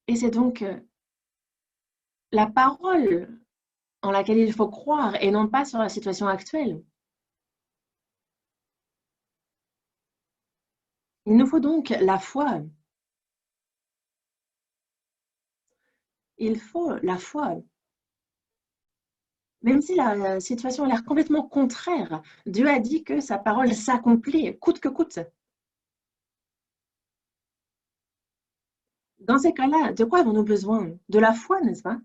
Speaker 1: Et c'est donc la parole en laquelle il faut croire et non pas sur la situation actuelle. Il nous faut donc la foi. Il faut la foi. Même si la situation a l'air complètement contraire, Dieu a dit que sa parole s'accomplit coûte que coûte. Dans ces cas-là, de quoi avons-nous besoin? De la foi, n'est-ce pas?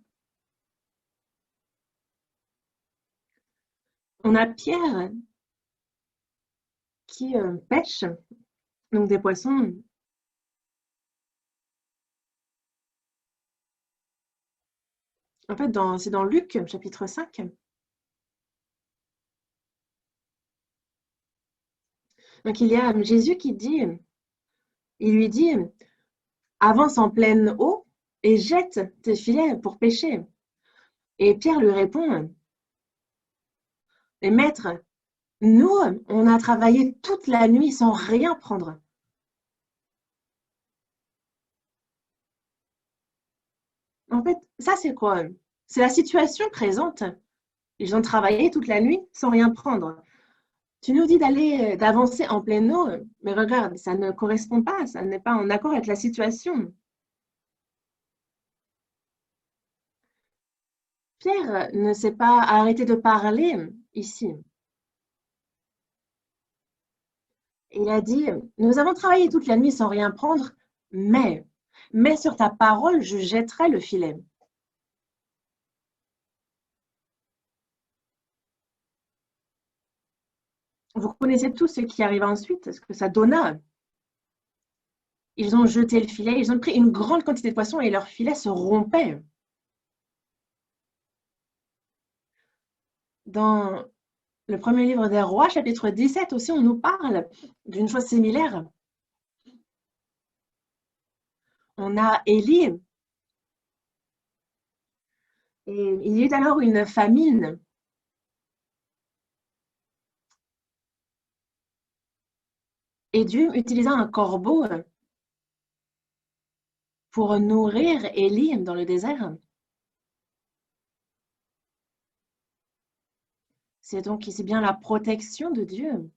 Speaker 1: On a Pierre qui pêche, donc des poissons. En fait, c'est dans Luc, chapitre 5. Donc il y a Jésus qui dit, il lui dit, avance en pleine eau et jette tes filets pour pêcher. Et Pierre lui répond, mais maître, nous, on a travaillé toute la nuit sans rien prendre. En fait, ça c'est quoi? C'est la situation présente. Ils ont travaillé toute la nuit sans rien prendre. Tu nous dis d'avancer en pleine eau, mais regarde, ça ne correspond pas, ça n'est pas en accord avec la situation. Pierre ne s'est pas arrêté de parler ici. Il a dit, nous avons travaillé toute la nuit sans rien prendre, mais sur ta parole, je jetterai le filet. Vous connaissez tous ce qui arriva ensuite, ce que ça donna. Ils ont jeté le filet, ils ont pris une grande quantité de poissons et leur filet se rompait. Dans le premier livre des Rois, chapitre 17 aussi, on nous parle d'une chose similaire. On a Élie, et il y eut alors une famine. Et Dieu utilisa un corbeau pour nourrir Élie dans le désert. C'est donc ici bien la protection de Dieu.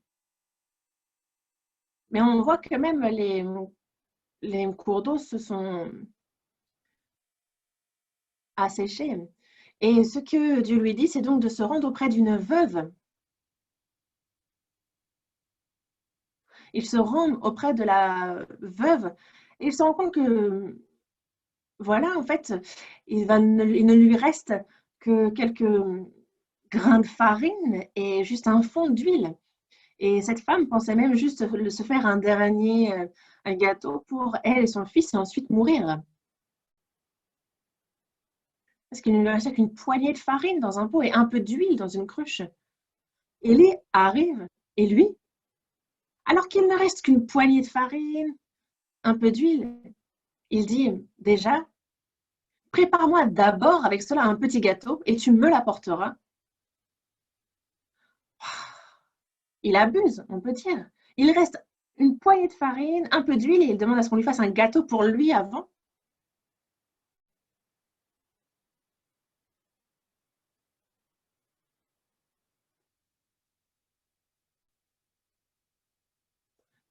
Speaker 1: Mais on voit que même les cours d'eau se sont asséchés. Et ce que Dieu lui dit, c'est donc de se rendre auprès d'une veuve. Il se rend auprès de la veuve et il se rend compte que, voilà, en fait, il ne lui reste que quelques grains de farine et juste un fond d'huile. Et cette femme pensait même juste se faire un dernier un gâteau pour elle et son fils et ensuite mourir. Parce qu'il ne lui restait qu'une poignée de farine dans un pot et un peu d'huile dans une cruche. Élie arrive et lui, alors qu'il ne reste qu'une poignée de farine, un peu d'huile, il dit déjà, prépare-moi d'abord avec cela un petit gâteau et tu me l'apporteras. Il abuse, on peut dire. Il reste une poignée de farine, un peu d'huile et il demande à ce qu'on lui fasse un gâteau pour lui avant.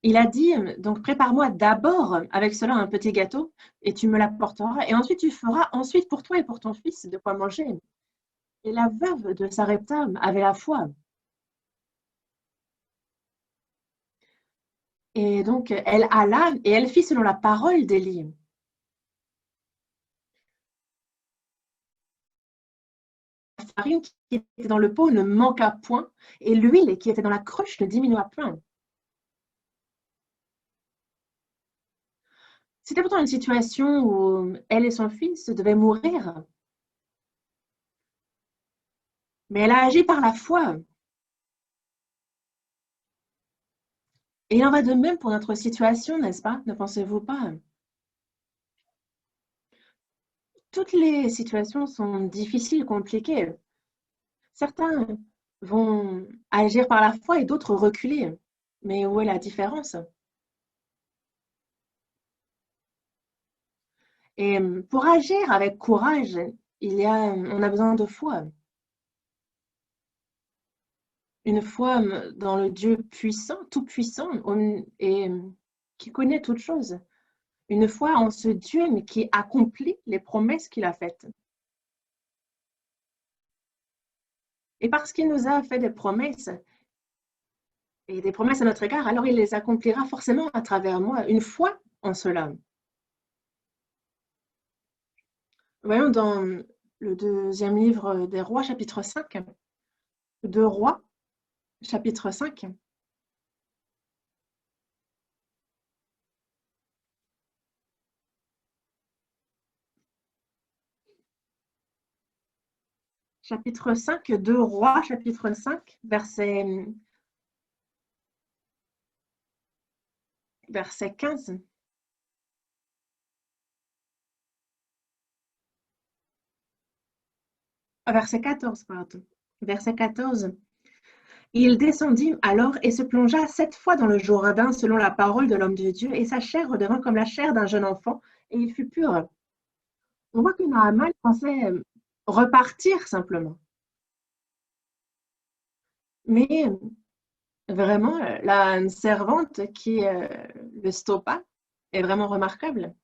Speaker 1: Il a dit, donc prépare-moi d'abord avec cela un petit gâteau et tu me l'apporteras et ensuite tu feras ensuite pour toi et pour ton fils de quoi manger. Et la veuve de Sarepta avait la foi. Et donc elle alla et elle fit selon la parole d'Élie. La farine qui était dans le pot ne manqua point et l'huile qui était dans la cruche ne diminua point. C'était pourtant une situation où elle et son fils devaient mourir. Mais elle a agi par la foi. Et il en va de même pour notre situation, n'est-ce pas? Ne pensez-vous pas? Toutes les situations sont difficiles, compliquées. Certains vont agir par la foi et d'autres reculer. Mais où est la différence? Et pour agir avec courage, on a besoin de foi. Une foi dans le Dieu puissant, tout-puissant et qui connaît toutes choses. Une foi en ce Dieu mais qui accomplit les promesses qu'il a faites. Et parce qu'il nous a fait des promesses, et des promesses à notre égard, alors il les accomplira forcément à travers moi, une foi en cela. Voyons dans le deuxième livre des Rois, chapitre 5, de Rois, chapitre 5. Chapitre 5, de Rois, chapitre 5, verset verset 15. Verset 14, pardon. Verset 14. Il descendit alors et se plongea 7 fois dans le Jourdain selon la parole de l'homme de Dieu, et sa chair redevint comme la chair d'un jeune enfant, et il fut pur. On voit que Naaman pensait repartir simplement. Mais vraiment, la servante qui le stoppa est vraiment remarquable.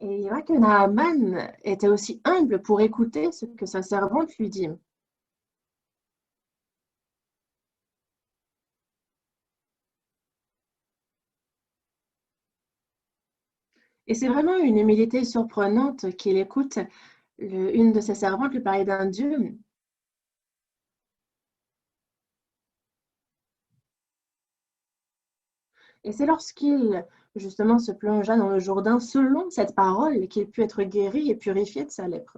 Speaker 1: Et il voit que Naaman était aussi humble pour écouter ce que sa servante lui dit. Et c'est vraiment une humilité surprenante qu'il écoute une de ses servantes lui parler d'un Dieu. Et c'est lorsqu'il, justement, se plongea dans le Jourdain selon cette parole qu'il put être guéri et purifié de sa lèpre.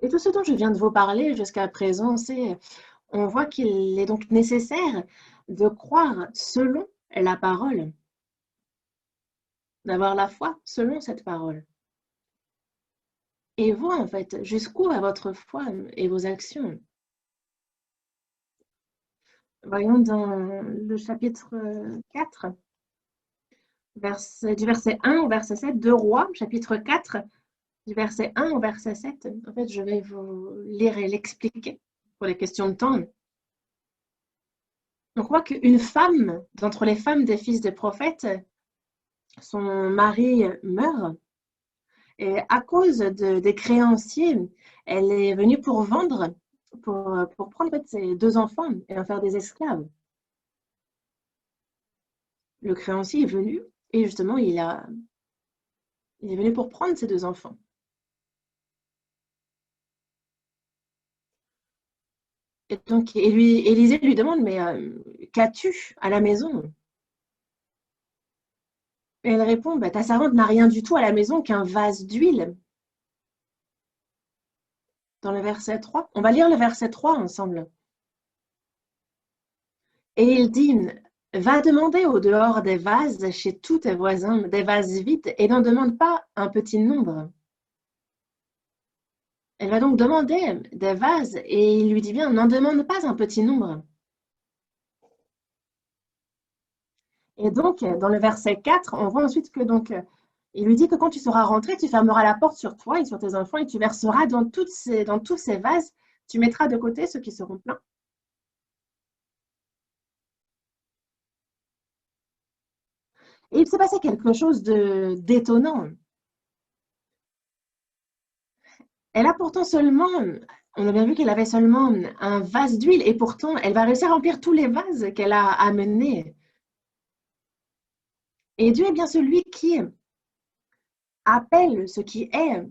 Speaker 1: Et tout ce dont je viens de vous parler jusqu'à présent, on voit qu'il est donc nécessaire de croire selon la parole, d'avoir la foi selon cette parole. Et voir, en fait, jusqu'où va votre foi et vos actions. Voyons dans le chapitre 4, du verset 1 au verset 7, de Rois, chapitre 4, du verset 1 au verset 7. En fait, je vais vous lire et l'expliquer pour les questions de temps. On voit qu'une femme, d'entre les femmes des fils des prophètes, son mari meurt et à cause des créanciers, elle est venue pour vendre, pour prendre en fait, ses 2 enfants et en faire des esclaves. Le créancier est venu et justement, il est venu pour prendre ses 2 enfants. Et donc, Élisée lui demande, mais qu'as-tu à la maison? Et elle répond, bah, ta servante n'a rien du tout à la maison qu'un vase d'huile. Dans le verset 3. On va lire le verset 3 ensemble. Et il dit, va demander au dehors des vases chez tous tes voisins, des vases vides, et n'en demande pas un petit nombre. Elle va donc demander des vases, et il lui dit bien, n'en demande pas un petit nombre. Et donc, dans le verset 4, on voit ensuite que donc, il lui dit que quand tu seras rentré, tu fermeras la porte sur toi et sur tes enfants, et tu verseras dans tous ces vases, tu mettras de côté ceux qui seront pleins. Et il s'est passé quelque chose d'étonnant. Elle a pourtant seulement, on a bien vu qu'elle avait seulement un vase d'huile, et pourtant, elle va réussir à remplir tous les vases qu'elle a amenés. Et Dieu est bien celui qui appelle ce qui est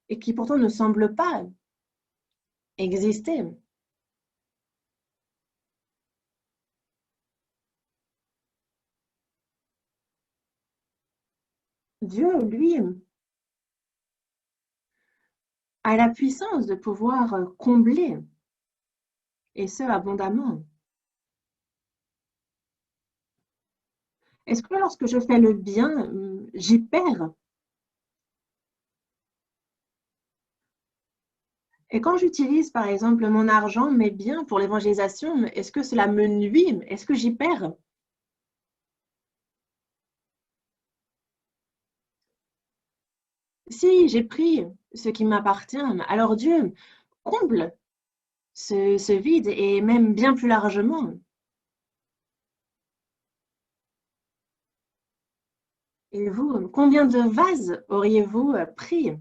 Speaker 1: et qui pourtant ne semble pas exister. Dieu, lui, a la puissance de pouvoir combler, et ce, abondamment. Est-ce que lorsque je fais le bien, j'y perds? Et quand j'utilise, par exemple, mon argent, mes biens pour l'évangélisation, est-ce que cela me nuit? Est-ce que j'y perds? Si j'ai pris ce qui m'appartient, alors Dieu comble ce vide et même bien plus largement. Et vous, combien de vases auriez-vous pris?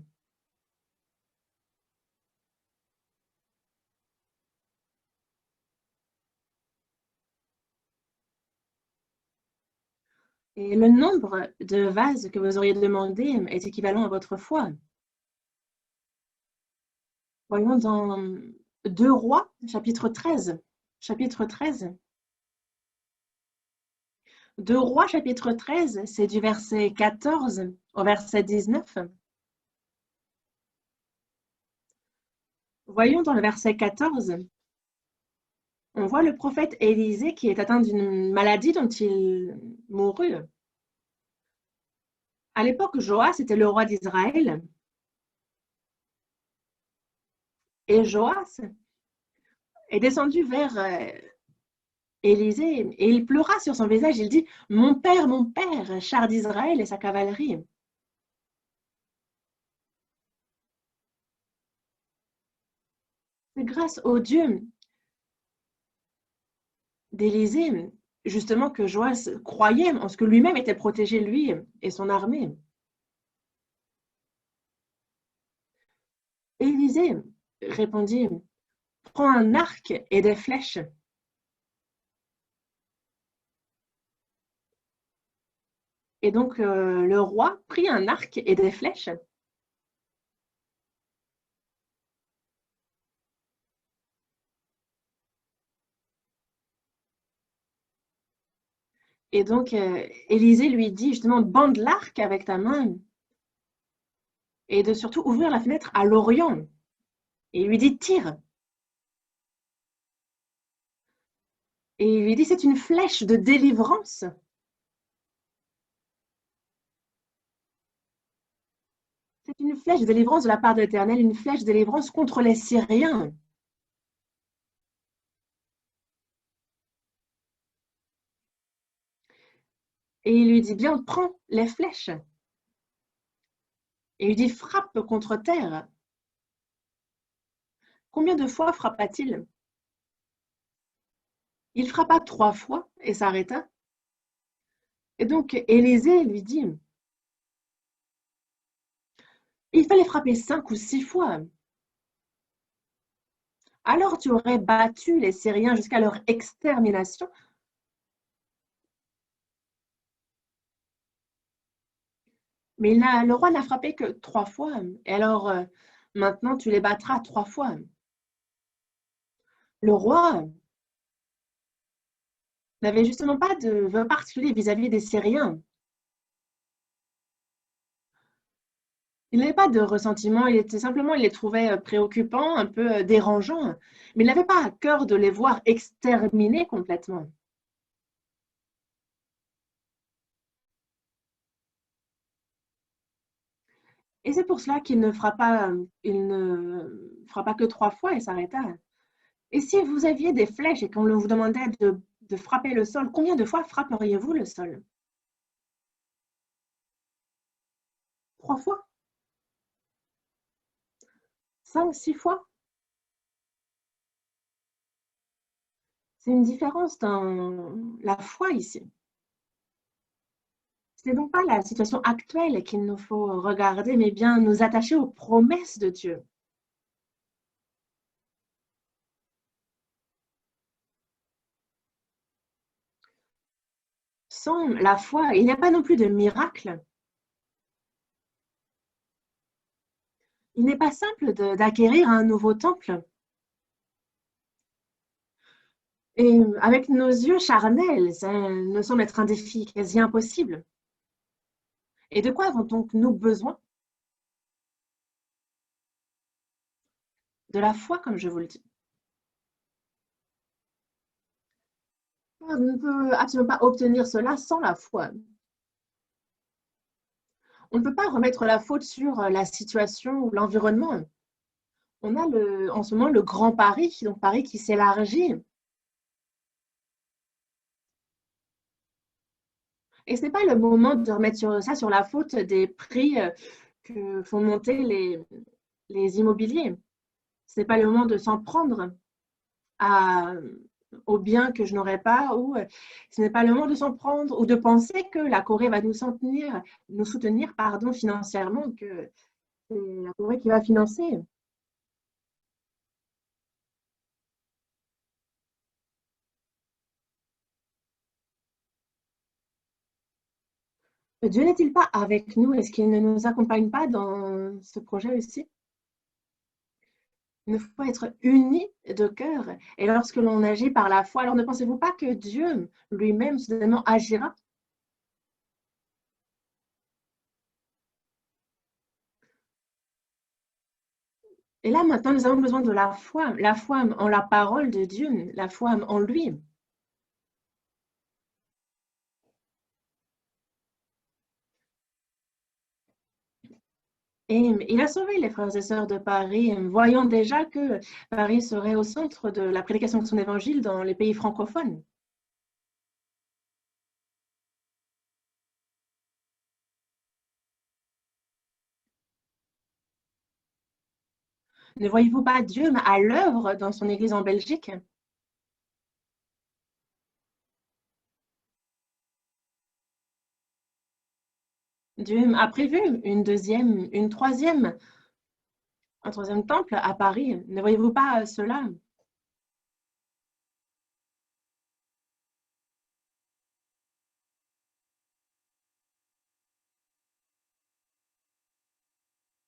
Speaker 1: Et le nombre de vases que vous auriez demandé est équivalent à votre foi. Voyons dans 2 Rois, chapitre 13. Chapitre 13. 2 Rois, chapitre 13, c'est du verset 14 au verset 19. Voyons dans le verset 14, on voit le prophète Élisée qui est atteint d'une maladie dont il mourut. À l'époque, Joas était le roi d'Israël. Et Joas est descendu vers Élisée et il pleura sur son visage. Il dit, mon père, char d'Israël et sa cavalerie. C'est grâce au Dieu d'Élisée, justement, que Joas croyait en ce que lui-même était protégé, lui et son armée. Élisée répondit, prends un arc et des flèches. Et donc, le roi prit un arc et des flèches. Et donc, Élisée lui dit justement, bande l'arc avec ta main et de surtout ouvrir la fenêtre à l'Orient. Et il lui dit, tire. Et il lui dit, c'est une flèche de délivrance. C'est une flèche de délivrance de la part de l'Éternel, une flèche de délivrance contre les Syriens. Et il lui dit, bien, prends les flèches. Et il lui dit, frappe contre terre. Combien de fois frappa-t-il? Il frappa 3 fois et s'arrêta. Et donc, Élisée lui dit, il fallait frapper 5 ou 6 fois. Alors tu aurais battu les Syriens jusqu'à leur extermination. Mais le roi n'a frappé que 3 fois. Et alors, maintenant, tu les battras 3 fois. Le roi n'avait justement pas de vœu particulier vis-à-vis des Syriens. Il n'avait pas de ressentiment, il était simplement, il les trouvait préoccupants, un peu dérangeants, mais il n'avait pas à cœur de les voir exterminés complètement. Et c'est pour cela qu'il ne frappa, il ne frappa que 3 fois et s'arrêta. Et si vous aviez des flèches et qu'on vous demandait de frapper le sol, combien de fois frapperiez-vous le sol? 3 fois? 5, 6 fois? C'est une différence dans la foi ici. Ce n'est donc pas la situation actuelle qu'il nous faut regarder, mais bien nous attacher aux promesses de Dieu. Sans la foi, il n'y a pas non plus de miracle. Il n'est pas simple d'acquérir un nouveau temple. Et avec nos yeux charnels, ça nous semble être un défi quasi impossible. Et de quoi avons donc nous besoin? De la foi, comme je vous le dis. On ne peut absolument pas obtenir cela sans la foi. On ne peut pas remettre la faute sur la situation ou l'environnement. On a en ce moment le Grand Paris, donc Paris qui s'élargit. Et ce n'est pas le moment de remettre ça sur la faute des prix que font monter les immobiliers. Ce n'est pas le moment de s'en prendre à, aux biens que je n'aurais pas, ou ce n'est pas le moment de s'en prendre ou de penser que la Corée va nous soutenir pardon, financièrement, que c'est la Corée qui va financer. Dieu n'est-il pas avec nous? Est-ce qu'il ne nous accompagne pas dans ce projet aussi? Il nous faut être unis de cœur. Et lorsque l'on agit par la foi, alors ne pensez-vous pas que Dieu lui-même soudainement agira? Et là, maintenant, nous avons besoin de la foi en la parole de Dieu, la foi en lui. Et il a sauvé les frères et sœurs de Paris, voyant déjà que Paris serait au centre de la prédication de son évangile dans les pays francophones. Ne voyez-vous pas Dieu à l'œuvre dans son église en Belgique? Dieu a prévu un troisième temple à Paris. Ne voyez-vous pas cela?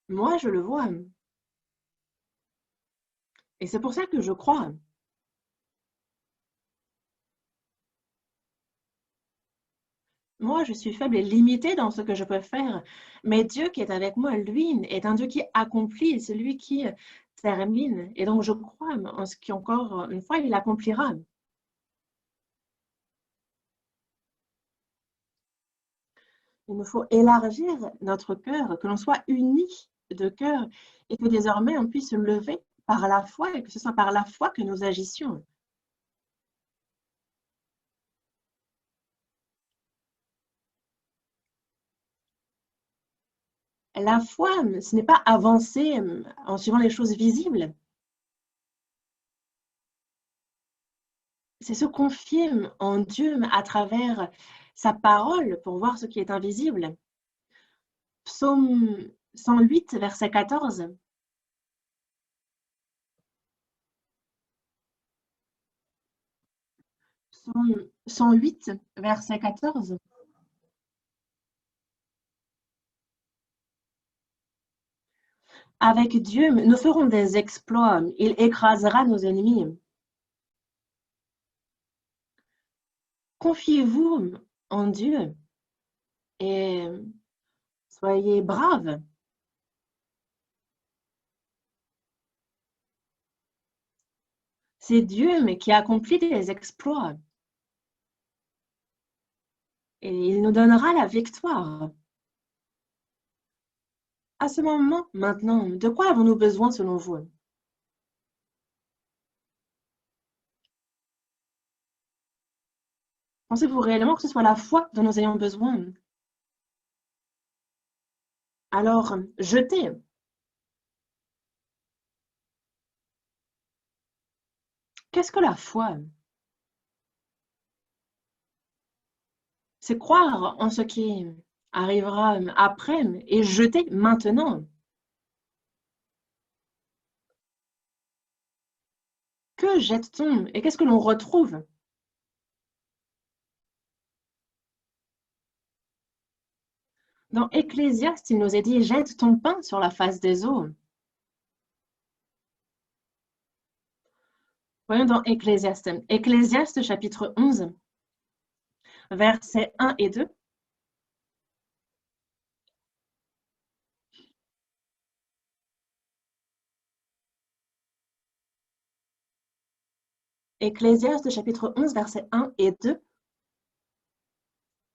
Speaker 1: Moi, je le vois. Et c'est pour ça que je crois. Moi, je suis faible et limitée dans ce que je peux faire. Mais Dieu qui est avec moi, lui, est un Dieu qui accomplit, celui qui termine. Et donc, je crois en ce qui, encore une fois, il accomplira. Il nous faut élargir notre cœur, que l'on soit unis de cœur et que désormais on puisse se lever par la foi et que ce soit par la foi que nous agissions. La foi, ce n'est pas avancer en suivant les choses visibles, c'est se confier en Dieu à travers sa parole pour voir ce qui est invisible. Psaume 108, verset 14. Psaume 108, verset 14. Avec Dieu, nous ferons des exploits. Il écrasera nos ennemis. Confiez-vous en Dieu et soyez braves. C'est Dieu mais qui accomplit des exploits et il nous donnera la victoire. À ce moment, maintenant, de quoi avons-nous besoin selon vous? Pensez-vous réellement que ce soit la foi dont nous ayons besoin? Alors, jetez. Qu'est-ce que la foi? C'est croire en ce qui arrivera après et jeter maintenant. Que jette-t-on et qu'est-ce que l'on retrouve? Dans Ecclésiaste, il nous est dit, jette ton pain sur la face des eaux. Voyons dans Ecclésiaste. Ecclésiaste chapitre 11, versets 1 et 2. Ecclésiaste chapitre 11, versets 1 et 2.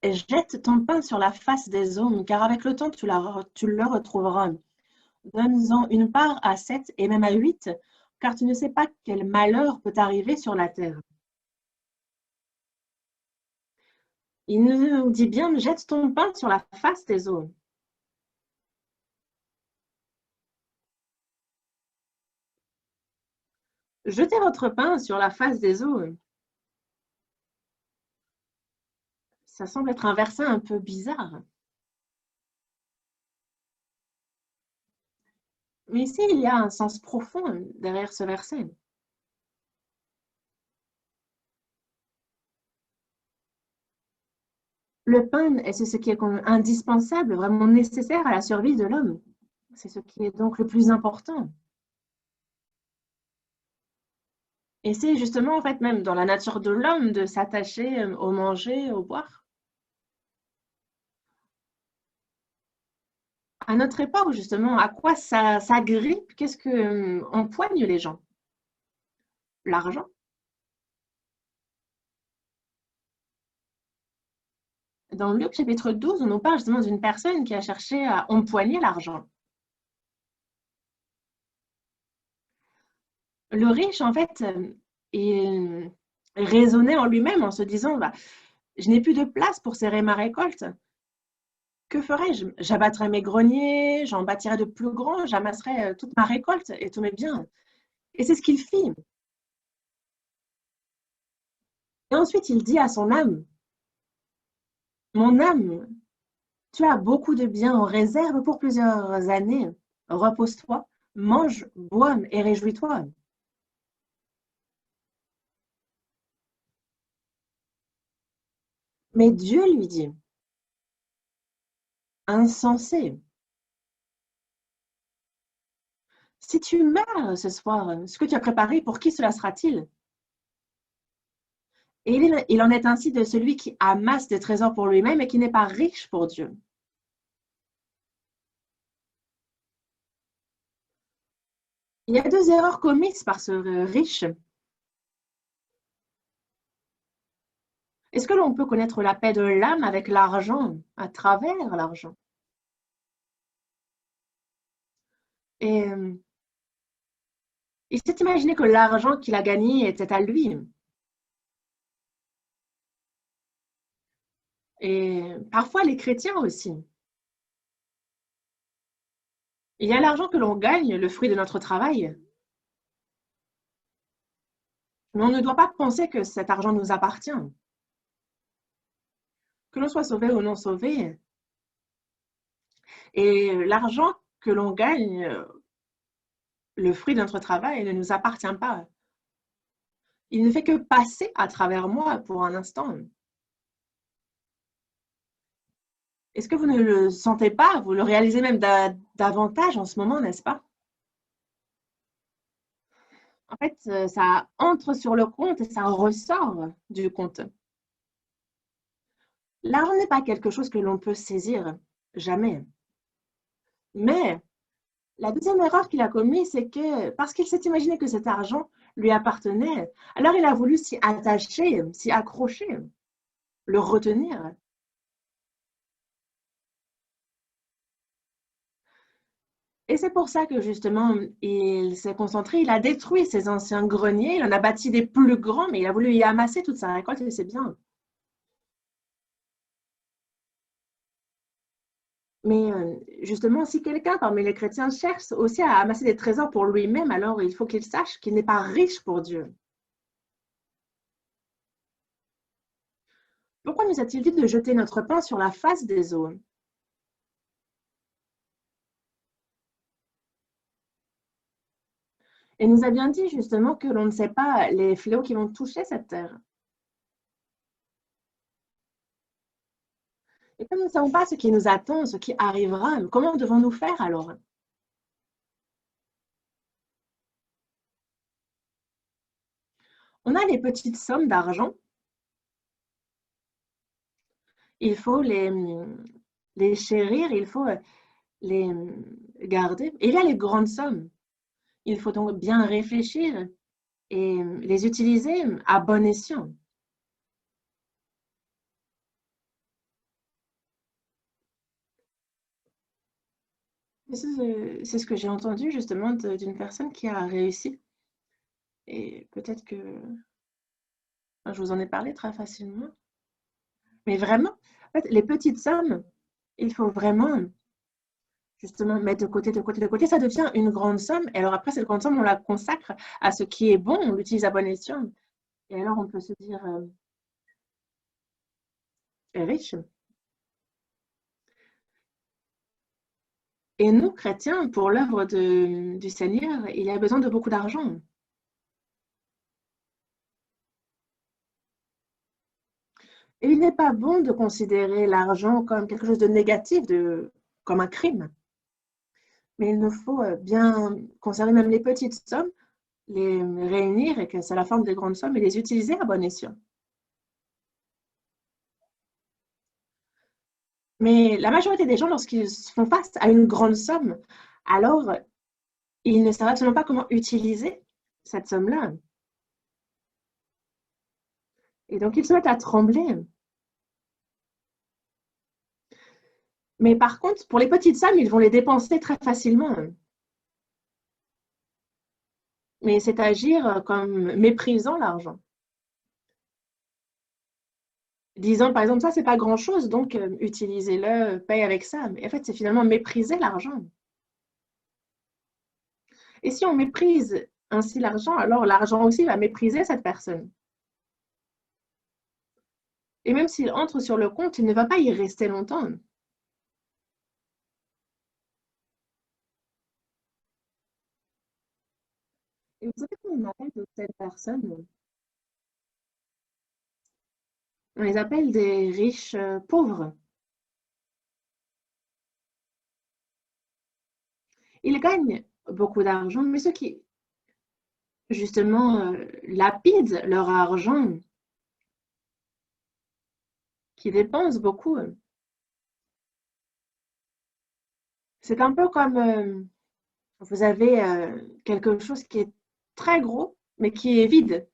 Speaker 1: Jette ton pain sur la face des hommes, car avec le temps tu le retrouveras. Donne-en une part à 7 et même à 8, car tu ne sais pas quel malheur peut arriver sur la terre. Il nous dit bien, jette ton pain sur la face des eaux. Jetez votre pain sur la face des eaux. Ça semble être un verset un peu bizarre. Mais ici, il y a un sens profond derrière ce verset. Le pain, c'est ce qui est indispensable, vraiment nécessaire à la survie de l'homme. C'est ce qui est donc le plus important. Et c'est justement, en fait, même dans la nature de l'homme de s'attacher au manger, au boire. À notre époque, justement, à quoi ça grippe? Qu'est-ce que empoigne les gens? L'argent. Dans Luc chapitre 12, on nous parle justement d'une personne qui a cherché à empoigner l'argent. Le riche, en fait, il raisonnait en lui-même en se disant, bah, je n'ai plus de place pour serrer ma récolte. Que ferais-je? J'abattrais mes greniers, j'en bâtirais de plus grands, j'amasserais toute ma récolte et tous mes biens. Et c'est ce qu'il fit. Et ensuite, il dit à son âme, mon âme, tu as beaucoup de biens en réserve pour plusieurs années. Repose-toi, mange, bois et réjouis-toi. Mais Dieu lui dit, insensé, si tu meurs ce soir, ce que tu as préparé, pour qui cela sera-t-il? Et il en est ainsi de celui qui amasse des trésors pour lui-même et qui n'est pas riche pour Dieu. Il y a deux erreurs commises par ce riche. Est-ce que l'on peut connaître la paix de l'âme avec l'argent, à travers l'argent? Et il s'est imaginé que l'argent qu'il a gagné était à lui. Et parfois les chrétiens aussi. Il y a l'argent que l'on gagne, le fruit de notre travail, mais on ne doit pas penser que cet argent nous appartient. Que l'on soit sauvé ou non sauvé. Et l'argent que l'on gagne, le fruit de notre travail, ne nous appartient pas. Il ne fait que passer à travers moi pour un instant. Est-ce que vous ne le sentez pas? Vous le réalisez même davantage en ce moment, n'est-ce pas? En fait, ça entre sur le compte et ça ressort du compte. L'argent n'est pas quelque chose que l'on peut saisir, jamais. Mais la deuxième erreur qu'il a commise, c'est que parce qu'il s'est imaginé que cet argent lui appartenait, alors il a voulu s'y attacher, s'y accrocher, le retenir. Et c'est pour ça que justement, il s'est concentré, il a détruit ses anciens greniers, il en a bâti des plus grands, mais il a voulu y amasser toute sa récolte et c'est bien. Mais justement, si quelqu'un parmi les chrétiens cherche aussi à amasser des trésors pour lui-même, alors il faut qu'il sache qu'il n'est pas riche pour Dieu. Pourquoi nous a-t-il dit de jeter notre pain sur la face des eaux? Et nous a bien dit justement que l'on ne sait pas les fléaux qui vont toucher cette terre. Et comme nous ne savons pas ce qui nous attend, ce qui arrivera, comment devons-nous faire alors? On a les petites sommes d'argent, il faut les chérir, il faut les garder. Et il y a les grandes sommes. Il faut donc bien réfléchir et les utiliser à bon escient. C'est ce que j'ai entendu justement d'une personne qui a réussi. Et peut-être que je vous en ai parlé très facilement. Mais vraiment, en fait, les petites sommes, il faut vraiment justement mettre de côté, de côté, de côté. Ça devient une grande somme. Et alors après, cette grande somme, on la consacre à ce qui est bon, on l'utilise à bon escient. Et alors, on peut se dire riche. Et nous, chrétiens, pour l'œuvre du Seigneur, il y a besoin de beaucoup d'argent. Et il n'est pas bon de considérer l'argent comme quelque chose de négatif, comme un crime. Mais il nous faut bien conserver même les petites sommes, les réunir et que c'est la forme des grandes sommes et les utiliser à bon escient. Mais la majorité des gens, lorsqu'ils font face à une grande somme, alors ils ne savent absolument pas comment utiliser cette somme-là. Et donc, ils se mettent à trembler. Mais par contre, pour les petites sommes, ils vont les dépenser très facilement. Mais c'est agir comme méprisant l'argent. Disant, par exemple, ça, c'est pas grand-chose, donc utilisez-le, paye avec ça. Mais en fait, c'est finalement mépriser l'argent. Et si on méprise ainsi l'argent, alors l'argent aussi va mépriser cette personne. Et même s'il entre sur le compte, il ne va pas y rester longtemps. Et vous savez comment on appelle de telles personnes? On les appelle des riches pauvres. Ils gagnent beaucoup d'argent, mais ceux qui, justement, lapident leur argent, qui dépensent beaucoup, c'est un peu comme vous avez quelque chose qui est très gros, mais qui est vide.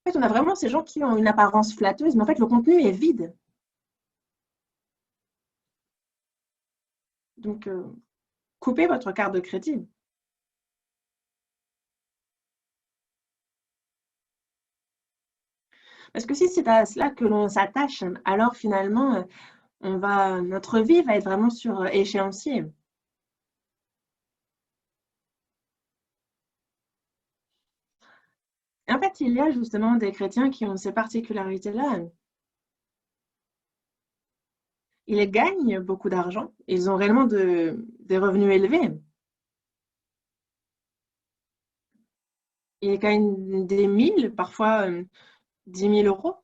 Speaker 1: En fait, on a vraiment ces gens qui ont une apparence flatteuse, mais en fait, le contenu est vide. Donc, coupez votre carte de crédit. Parce que si c'est à cela que l'on s'attache, alors finalement, notre vie va être vraiment sur échéancier. Et en fait, il y a justement des chrétiens qui ont ces particularités-là. Ils gagnent beaucoup d'argent, ils ont réellement des revenus élevés. Ils gagnent des 1000, parfois 10 000 euros.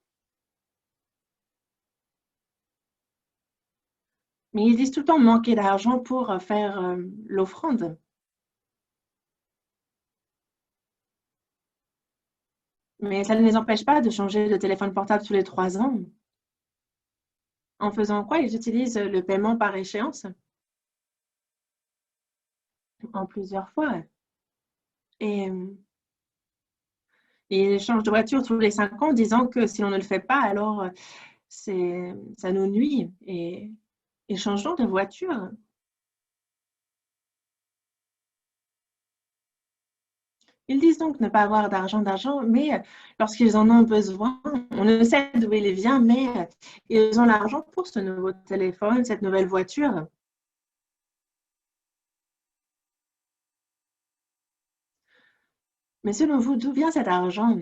Speaker 1: Mais ils disent tout le temps manquer d'argent pour faire l'offrande. Mais ça ne les empêche pas de changer de téléphone portable tous les 3 ans. En faisant quoi? Ils utilisent le paiement par échéance en plusieurs fois. Et ils changent de voiture tous les 5 ans, disant que si on ne le fait pas, alors ça nous nuit. Et changeons de voiture. Ils disent donc ne pas avoir d'argent, mais lorsqu'ils en ont besoin, on ne sait d'où il vient, mais ils ont l'argent pour ce nouveau téléphone, cette nouvelle voiture. Mais selon vous, d'où vient cet argent?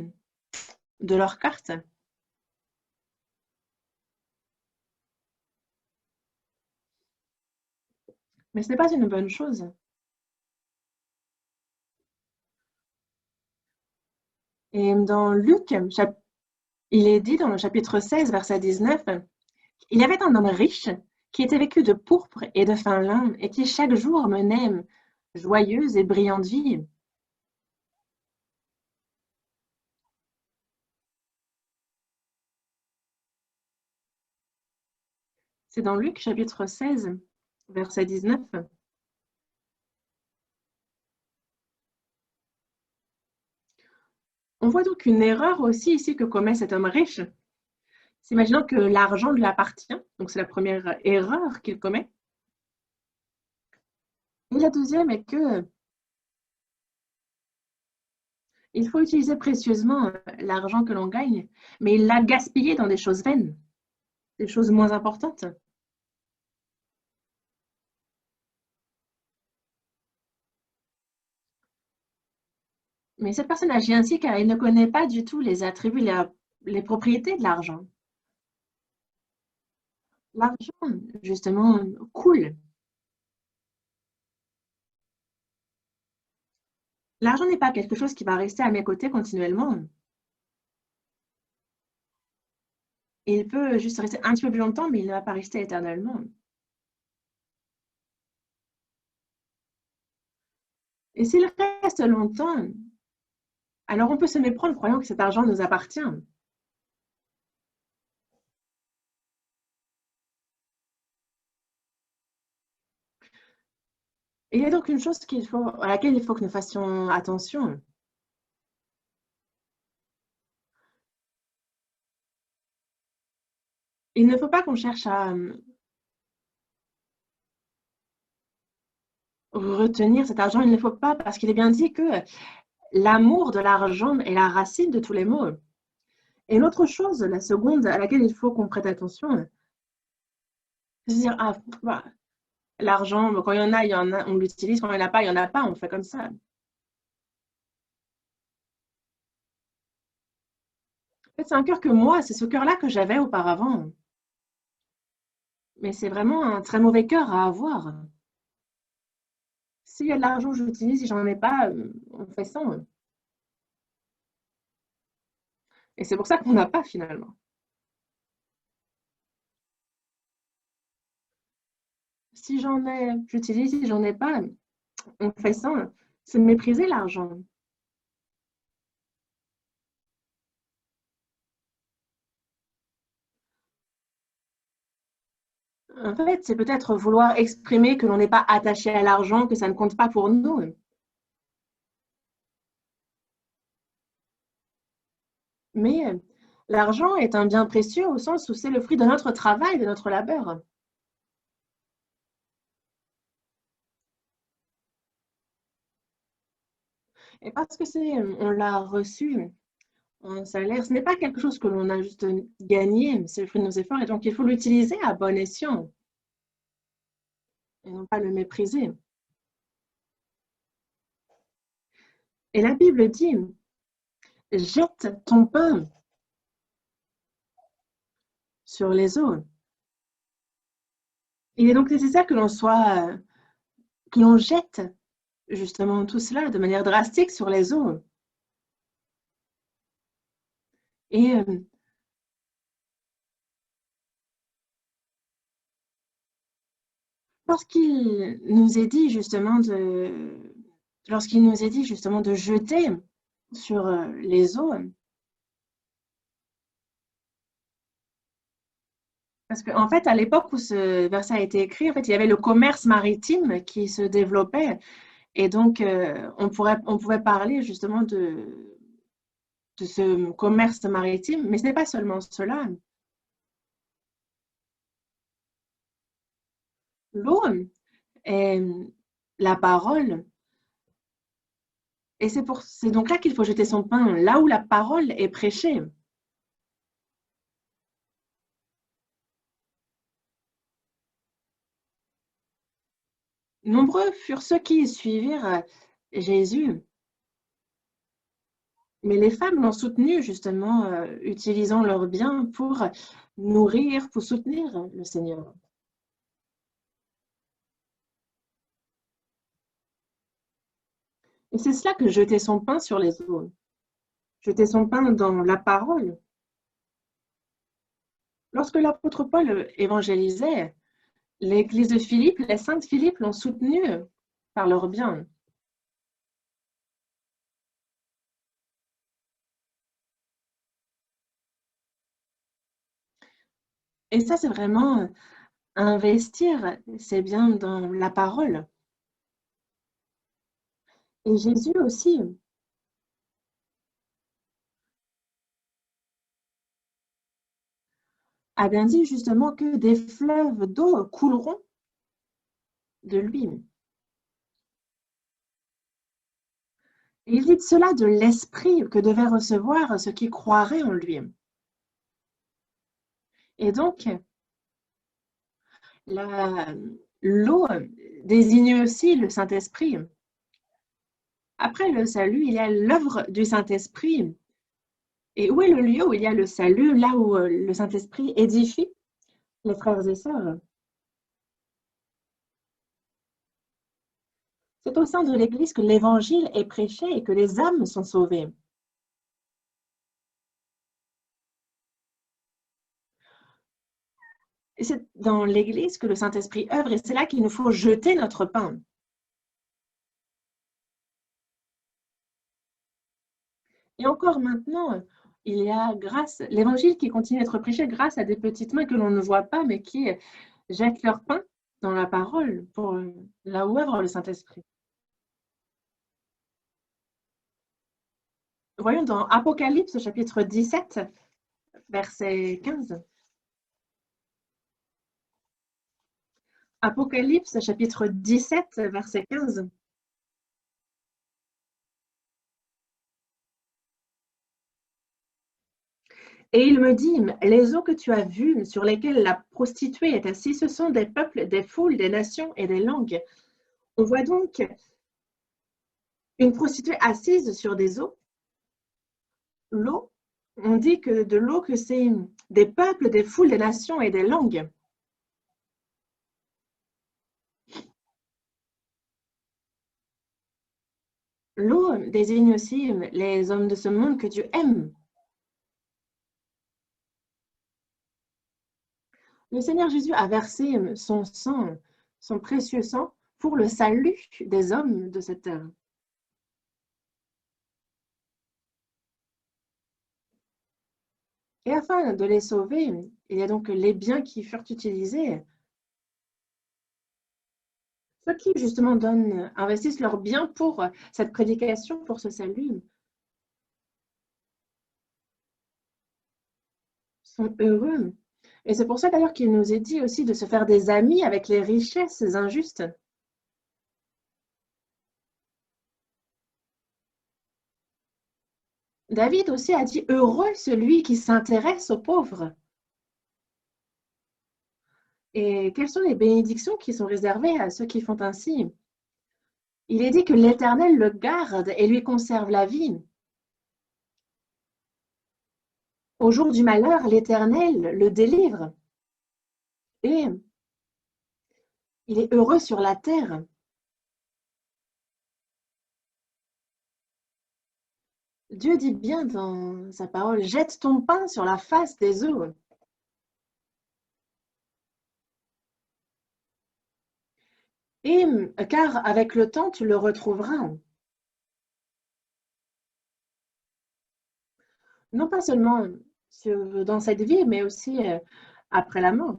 Speaker 1: De leur carte? Mais ce n'est pas une bonne chose. Et dans Luc, il est dit dans le chapitre 16, verset 19, il y avait un homme riche qui était vêtu de pourpre et de fin lin et qui chaque jour menait joyeuse et brillante vie. C'est dans Luc chapitre 16, verset 19. On voit donc une erreur aussi ici que commet cet homme riche. S'imaginant que l'argent lui appartient, donc c'est la première erreur qu'il commet. Et la deuxième est que il faut utiliser précieusement l'argent que l'on gagne, mais il l'a gaspillé dans des choses vaines, des choses moins importantes. Mais cette personne agit ainsi car il ne connaît pas du tout les attributs, les propriétés de l'argent. L'argent, justement, coule. L'argent n'est pas quelque chose qui va rester à mes côtés continuellement. Il peut juste rester un petit peu plus longtemps, mais il ne va pas rester éternellement. Et s'il reste longtemps, alors on peut se méprendre croyant que cet argent nous appartient. Et il y a donc une chose à laquelle il faut que nous fassions attention. Il ne faut pas qu'on cherche à retenir cet argent. Il ne faut pas, parce qu'il est bien dit que l'amour de l'argent est la racine de tous les maux. Et l'autre chose, la seconde à laquelle il faut qu'on prête attention, c'est de dire, ah, bah, l'argent, quand il y en a, on l'utilise, quand il n'y en a pas, il n'y en a pas, on fait comme ça. En fait, c'est un cœur que moi, c'est ce cœur-là que j'avais auparavant. Mais c'est vraiment un très mauvais cœur à avoir. S'il y a de l'argent, je l'utilise. Si j'en ai pas, on fait sans. Et c'est pour ça qu'on n'a pas finalement. Si j'en ai, j'utilise. Si j'en ai pas, on fait sans. C'est mépriser l'argent. En fait, c'est peut-être vouloir exprimer que l'on n'est pas attaché à l'argent, que ça ne compte pas pour nous. Mais l'argent est un bien précieux au sens où c'est le fruit de notre travail, de notre labeur. Et parce que on l'a reçu en salaire, ce n'est pas quelque chose que l'on a juste gagné, c'est le fruit de nos efforts, et donc il faut l'utiliser à bon escient et non pas le mépriser. Et la Bible dit, jette ton pain sur les eaux. Il est donc nécessaire que l'on jette justement tout cela de manière drastique sur les eaux. Et lorsqu'il nous est dit justement de jeter sur les eaux, parce qu'en fait, à l'époque où ce verset a été écrit, en fait, il y avait le commerce maritime qui se développait. Et donc, on pouvait parler justement de ce commerce maritime, mais ce n'est pas seulement cela. L'eau est la parole, et c'est donc là qu'il faut jeter son pain, là où la parole est prêchée. Nombreux furent ceux qui suivirent Jésus, mais les femmes l'ont soutenu justement, utilisant leurs biens pour nourrir, pour soutenir le Seigneur. Et c'est cela que jeter son pain sur les eaux, jeter son pain dans la parole. Lorsque l'apôtre Paul évangélisait, l'église de Philippe, les saints de Philippe l'ont soutenu par leurs biens. Et ça, c'est vraiment investir ses biens dans la parole. Et Jésus aussi a bien dit justement que des fleuves d'eau couleront de lui. Et il dit de cela de l'esprit que devait recevoir ceux qui croiraient en lui. Et donc, l'eau désigne aussi le Saint-Esprit. Après le salut, il y a l'œuvre du Saint-Esprit. Et où est le lieu où il y a le salut, là où le Saint-Esprit édifie les frères et sœurs? C'est au sein de l'Église que l'Évangile est prêché et que les âmes sont sauvées. Et c'est dans l'Église que le Saint-Esprit œuvre et c'est là qu'il nous faut jeter notre pain. Et encore maintenant, il y a l'Évangile qui continue d'être prêché grâce à des petites mains que l'on ne voit pas, mais qui jettent leur pain dans la parole, pour là où œuvre le Saint-Esprit. Voyons dans Apocalypse chapitre 17, verset 15. Apocalypse chapitre 17, verset 15. Et il me dit, les eaux que tu as vues, sur lesquelles la prostituée est assise, ce sont des peuples, des foules, des nations et des langues. On voit donc une prostituée assise sur des eaux. L'eau, on dit que de l'eau que c'est des peuples, des foules, des nations et des langues. L'eau désigne aussi les hommes de ce monde que Dieu aime. Le Seigneur Jésus a versé son sang, son précieux sang, pour le salut des hommes de cette terre. Et afin de les sauver, il y a donc les biens qui furent utilisés. Ceux qui justement investissent leurs biens pour cette prédication, pour ce salut, sont heureux. Et c'est pour ça d'ailleurs qu'il nous est dit aussi de se faire des amis avec les richesses injustes. David aussi a dit « Heureux celui qui s'intéresse aux pauvres ». Et quelles sont les bénédictions qui sont réservées à ceux qui font ainsi? Il est dit que l'Éternel le garde et lui conserve la vie. Au jour du malheur, l'Éternel le délivre. Et il est heureux sur la terre. Dieu dit bien dans sa parole, jette ton pain sur la face des eaux. Et car avec le temps, tu le retrouveras. Non pas seulement dans cette vie, mais aussi après la mort.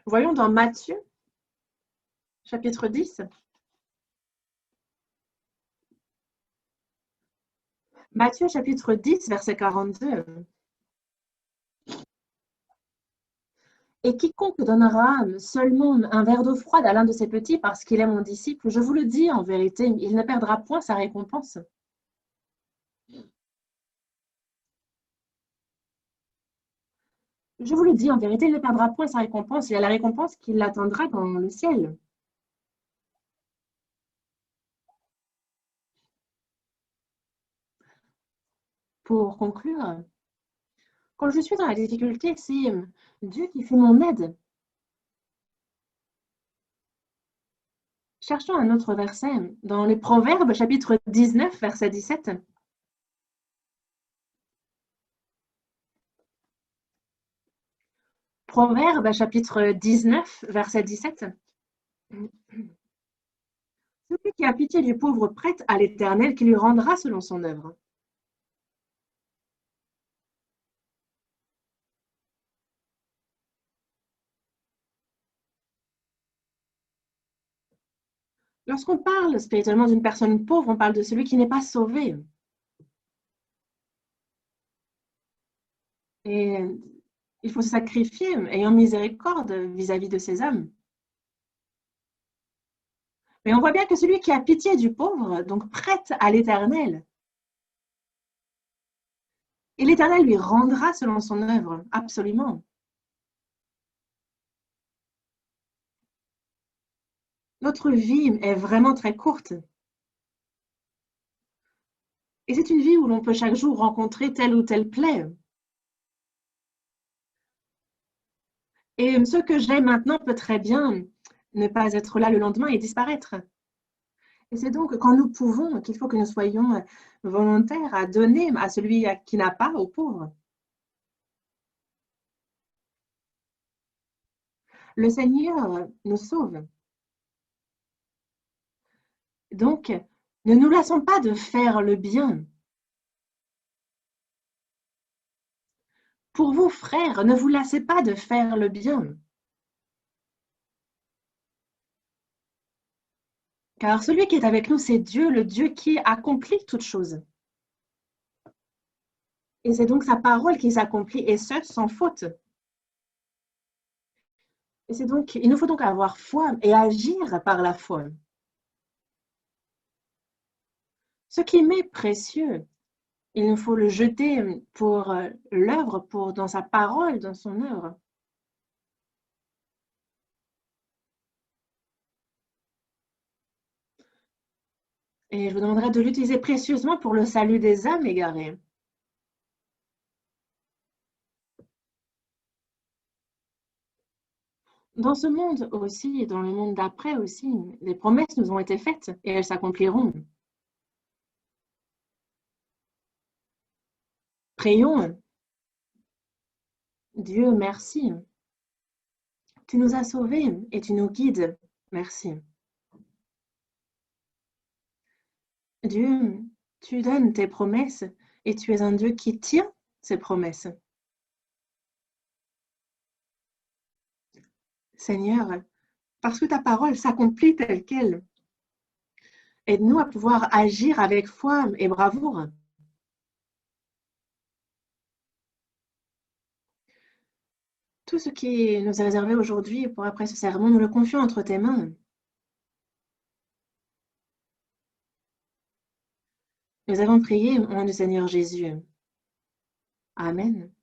Speaker 1: Voyons dans Matthieu, chapitre 10. Matthieu, chapitre 10, verset 42. Et quiconque donnera seulement un verre d'eau froide à l'un de ses petits parce qu'il est mon disciple, je vous le dis en vérité, il ne perdra point sa récompense. Je vous le dis en vérité, il ne perdra point sa récompense. Il y a la récompense qui l'attendra dans le ciel. Pour conclure, quand je suis dans la difficulté, c'est Dieu qui fait mon aide. Cherchons un autre verset dans les Proverbes, chapitre 19, verset 17. Proverbes, chapitre 19, verset 17. Celui qui a pitié du pauvre prête à l'Éternel qui lui rendra selon son œuvre. Lorsqu'on parle spirituellement d'une personne pauvre, on parle de celui qui n'est pas sauvé. Et il faut se sacrifier, ayant miséricorde vis-à-vis de ces hommes. Mais on voit bien que celui qui a pitié du pauvre, donc prête à l'Éternel, et l'Éternel lui rendra selon son œuvre, absolument. Notre vie est vraiment très courte. Et c'est une vie où l'on peut chaque jour rencontrer telle ou telle plaie. Et ce que j'ai maintenant peut très bien ne pas être là le lendemain et disparaître. Et c'est donc quand nous pouvons qu'il faut que nous soyons volontaires à donner à celui qui n'a pas, aux pauvres. Le Seigneur nous sauve. Donc, ne nous lassons pas de faire le bien. Pour vous, frères, ne vous lassez pas de faire le bien. Car celui qui est avec nous, c'est Dieu, le Dieu qui accomplit toutes choses. Et c'est donc sa parole qui s'accomplit, et ce, sans faute. Et c'est donc, il nous faut donc avoir foi et agir par la foi. Ce qui m'est précieux, il nous faut le jeter pour l'œuvre, pour dans sa parole, dans son œuvre. Et je vous demanderai de l'utiliser précieusement pour le salut des âmes égarées. Dans ce monde aussi, et dans le monde d'après aussi, les promesses nous ont été faites et elles s'accompliront. Prions. Dieu, merci. Tu nous as sauvés et tu nous guides. Merci. Dieu, tu donnes tes promesses et tu es un Dieu qui tient ses promesses. Seigneur, parce que ta parole s'accomplit telle qu'elle, aide-nous à pouvoir agir avec foi et bravoure. Tout ce qui nous est réservé aujourd'hui pour après ce sermon, nous le confions entre tes mains. Nous avons prié au nom du Seigneur Jésus. Amen.